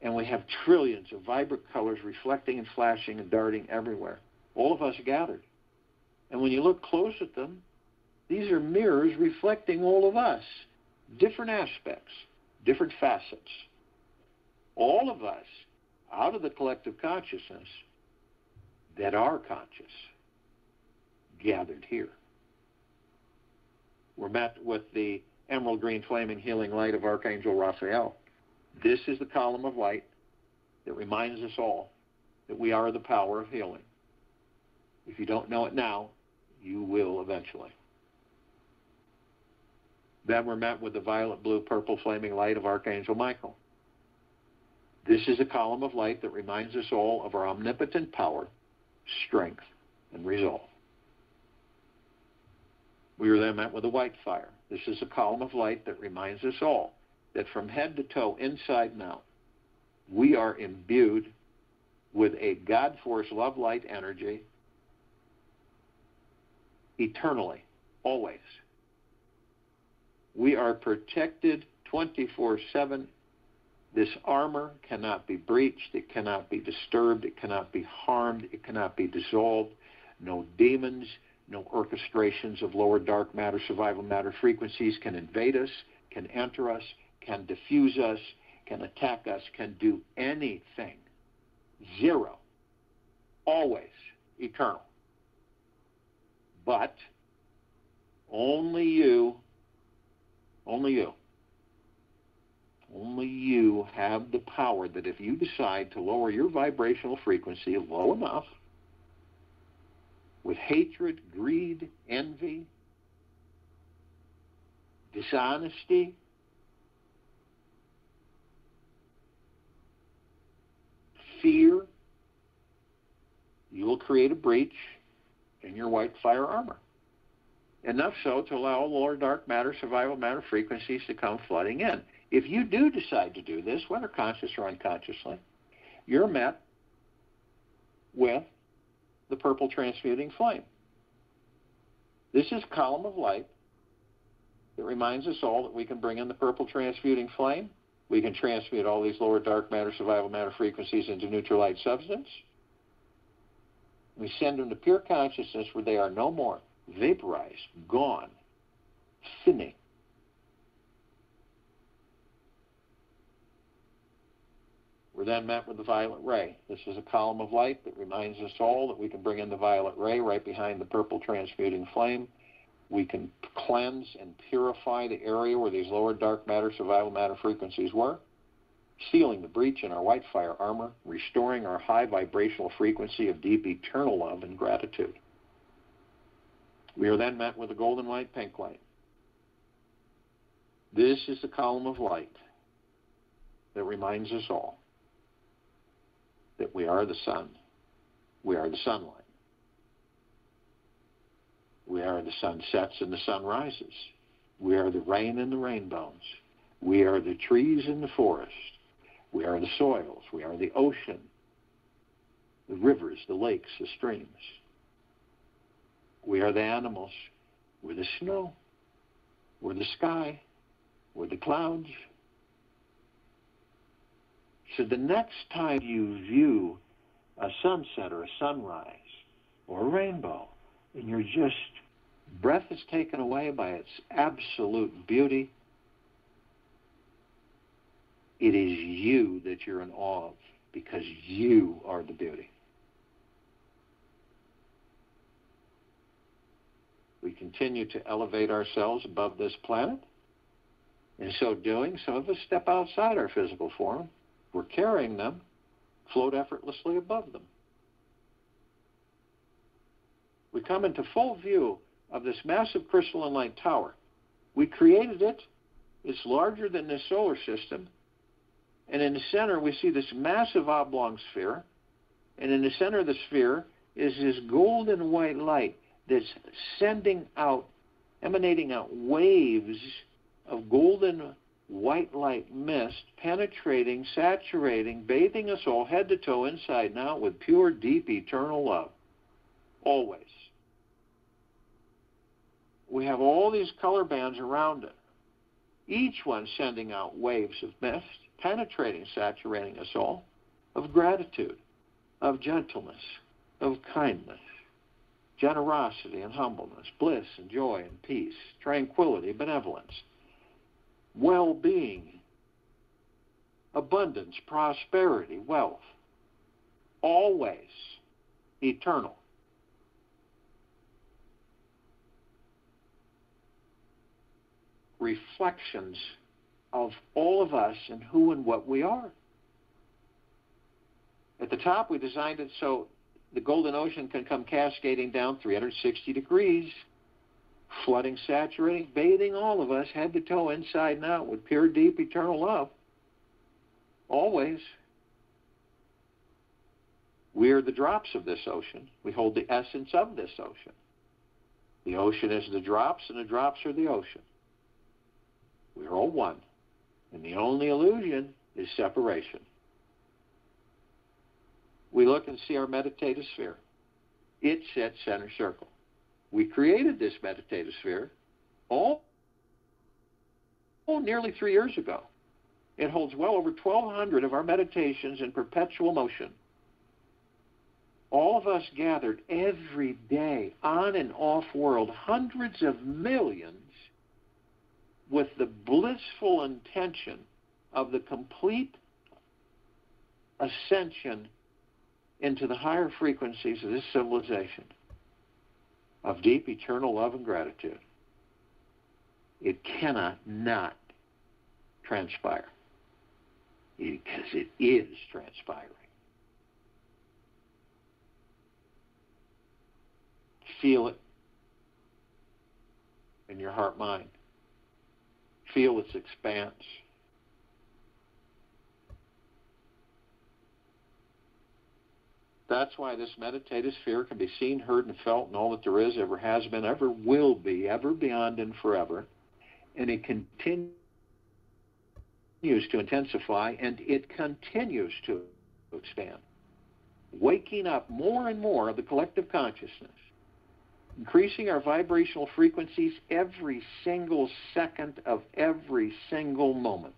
And we have trillions of vibrant colors reflecting and flashing and darting everywhere. All of us gathered. And when you look close at them, these are mirrors reflecting all of us. Different aspects, different facets. All of us, out of the collective consciousness that are conscious, gathered here. We're met with the emerald green flaming healing light of Archangel Raphael. This is the column of light that reminds us all that we are the power of healing. If you don't know it now, you will eventually. Then we're met with the violet, blue, purple flaming light of Archangel Michael. This is a column of light that reminds us all of our omnipotent power, strength, and resolve. We are then met with a white fire. This is a column of light that reminds us all that from head to toe, inside and out, we are imbued with a God force, love, light energy eternally, always. We are protected 24/7. This armor cannot be breached. It cannot be disturbed. It cannot be harmed. It cannot be dissolved. No demons, no orchestrations of lower dark matter, survival matter frequencies can invade us, can enter us, can diffuse us, can attack us, can do anything. Zero. Always eternal. But only you have the power that if you decide to lower your vibrational frequency low enough, with hatred, greed, envy, dishonesty, fear, you will create a breach in your white fire armor. Enough so to allow lower dark matter, survival matter frequencies to come flooding in. If you do decide to do this, whether conscious or unconsciously, you're met with the purple transmuting flame. This is a column of light that reminds us all that we can bring in the purple transmuting flame. We can transmute all these lower dark matter, survival matter frequencies into neutral light substance. We send them to pure consciousness where they are no more, vaporized, gone, thinning. We're then met with the violet ray. This is a column of light that reminds us all that we can bring in the violet ray right behind the purple transmuting flame. We can cleanse and purify the area where these lower dark matter, survival matter frequencies were, sealing the breach in our white fire armor, restoring our high vibrational frequency of deep eternal love and gratitude. We are then met with a golden light, pink light. This is the column of light that reminds us all that we are the sun. We are the sunlight. We are the sun sets and the sun rises. We are the rain and the rainbows. We are the trees in the forest. We are the soils. We are the ocean, the rivers, the lakes, the streams. We are the animals. We're the snow. We're the sky. We're the clouds. So the next time you view a sunset or a sunrise or a rainbow, and you're just, breath is taken away by its absolute beauty, it is you that you're in awe of, because you are the beauty. We continue to elevate ourselves above this planet. In so doing, some of us step outside our physical form. We're carrying them, float effortlessly above them. We come into full view of this massive crystalline light tower. We created it. It's larger than this solar system. And in the center, we see this massive oblong sphere. And in the center of the sphere is this golden white light that's sending out, emanating out waves of golden white light mist, penetrating, saturating, bathing us all head to toe, inside and out, with pure, deep, eternal love. Always. We have all these color bands around it, each one sending out waves of mist, penetrating, saturating us all, of gratitude, of gentleness, of kindness, generosity and humbleness, bliss and joy and peace, tranquility, benevolence, well-being, abundance, prosperity, wealth, always eternal. Reflections of all of us and who and what we are. At the top, we designed it so the golden ocean can come cascading down 360 degrees, flooding, saturating, bathing all of us head to toe, inside and out, with pure, deep, eternal love. Always. We are the drops of this ocean. We hold the essence of this ocean. The ocean is the drops, and the drops are the ocean. We are all one. And the only illusion is separation. We look and see our meditative sphere. It sits center circle. We created this meditative sphere nearly 3 years ago. It holds well over 1,200 of our meditations in perpetual motion. All of us gathered every day, on and off world, hundreds of millions, with the blissful intention of the complete ascension into the higher frequencies of this civilization, of deep eternal love and gratitude. It cannot not transpire, because it is transpiring. Feel it in your heart-mind. Feel its expanse. That's why this meditative sphere can be seen, heard, and felt in all that there is, ever has been, ever will be, ever beyond, and forever. And it continues to intensify, and it continues to expand, waking up more and more of the collective consciousness, increasing our vibrational frequencies every single second of every single moment.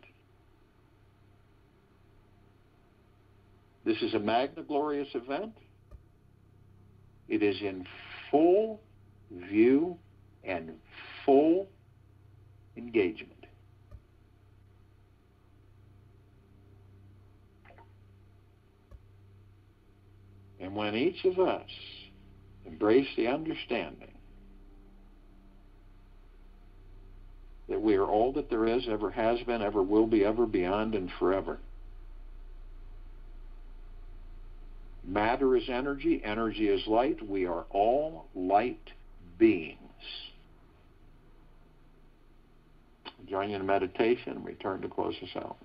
This is a magna glorious event. It is in full view and full engagement. And when each of us embrace the understanding that we are all that there is, ever has been, ever will be, ever beyond, and forever. Matter is energy, energy is light. We are all light beings. Join you in meditation and return to close us out.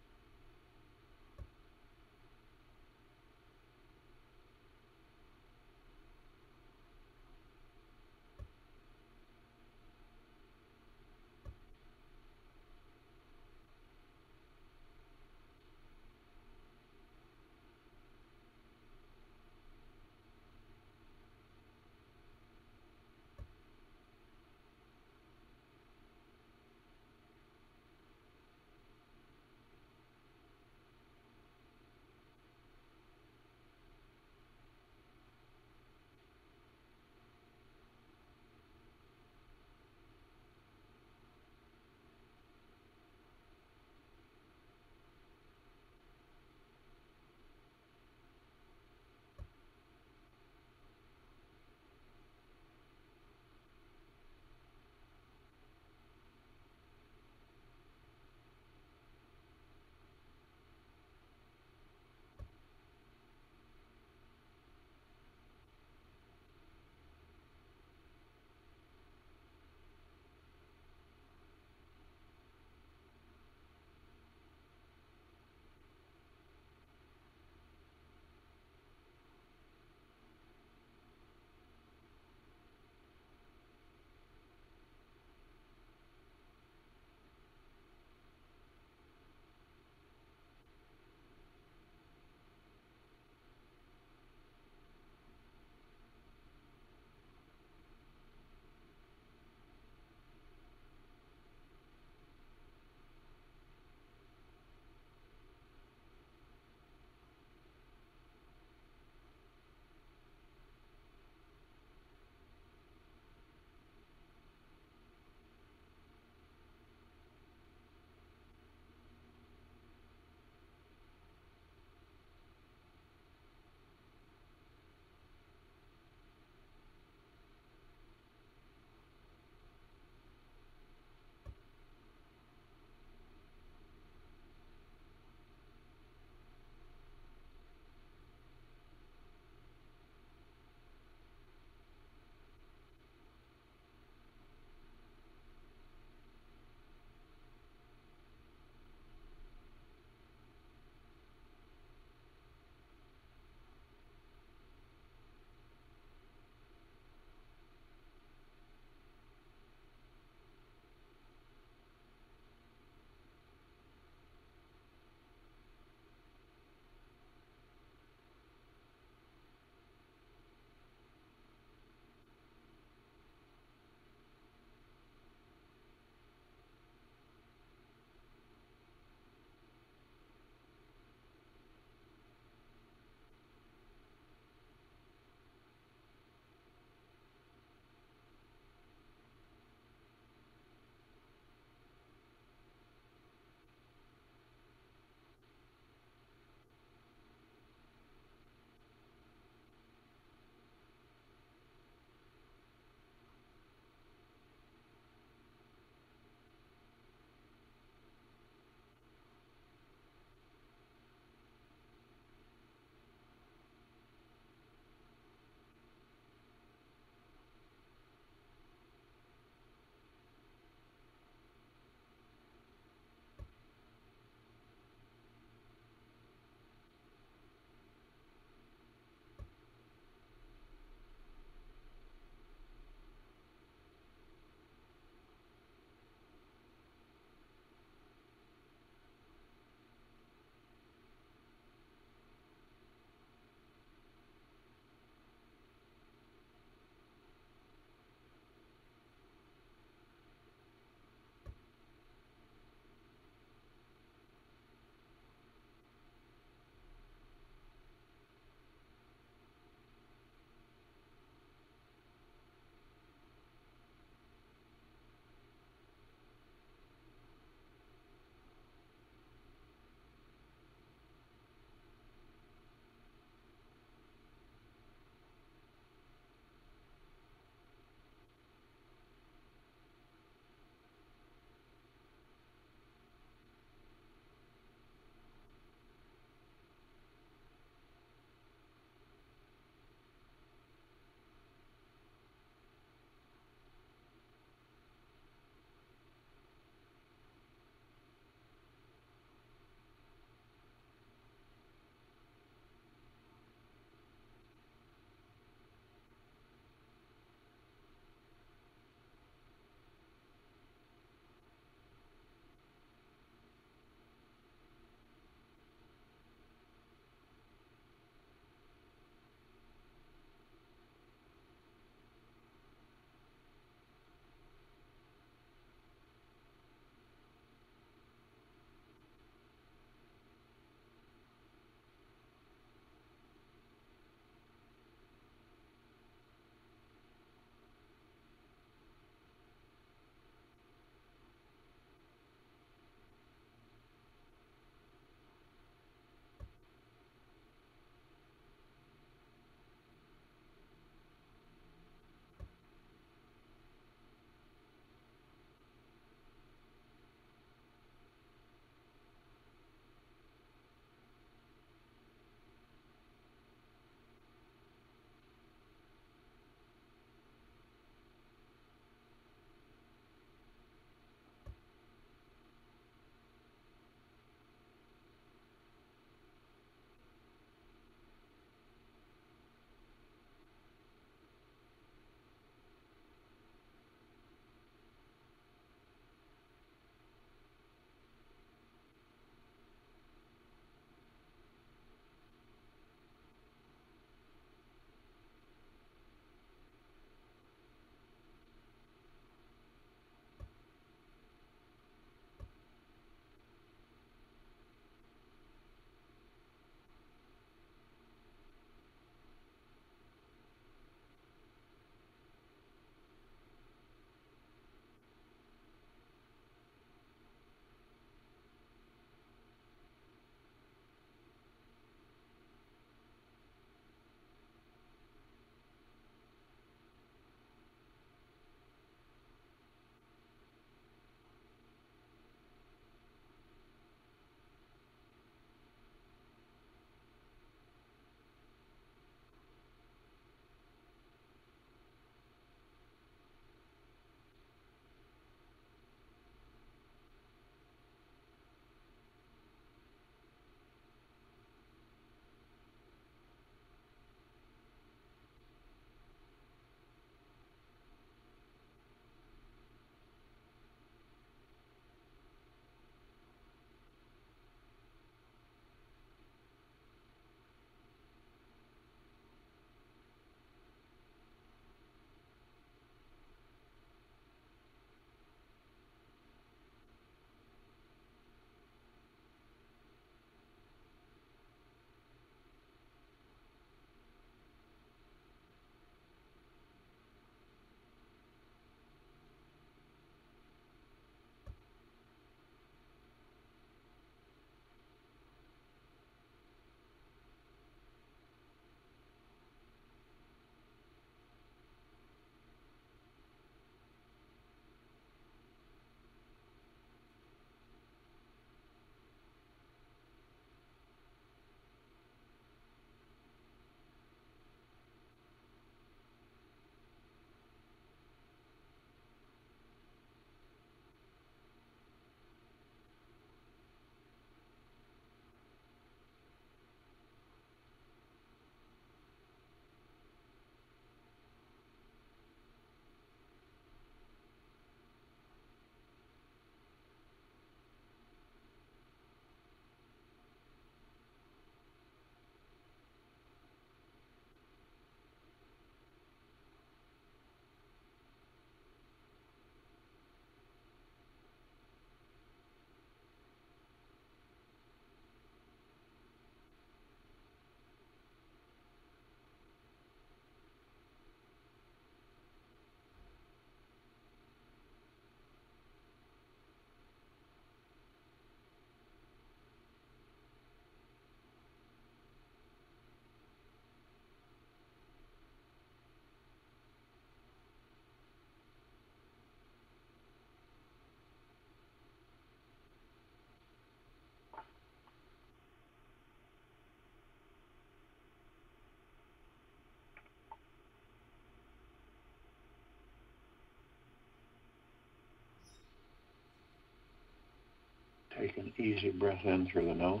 Take an easy breath in through the nose.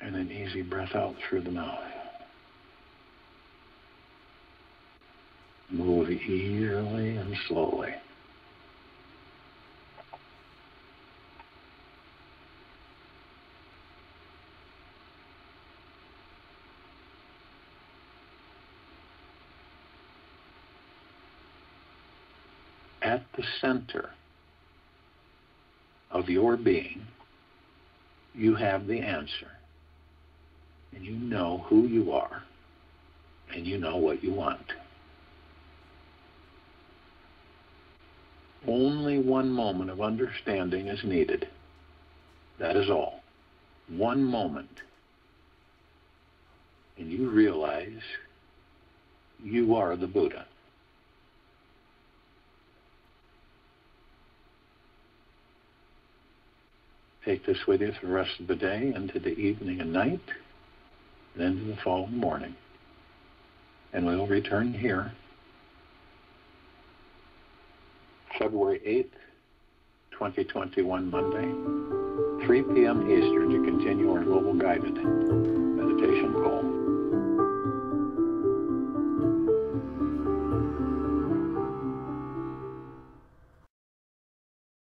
And an easy breath out through the mouth. Move easily and slowly. At the center of your being, you have the answer. And you know who you are, and you know what you want. Only one moment of understanding is needed. That is all. One moment. And you realize you are the Buddha. Take this with you for the rest of the day, into the evening and night, and into the following morning. And we'll return here February 8th, 2021, Monday, 3 p.m. Eastern, to continue our global guided meditation call.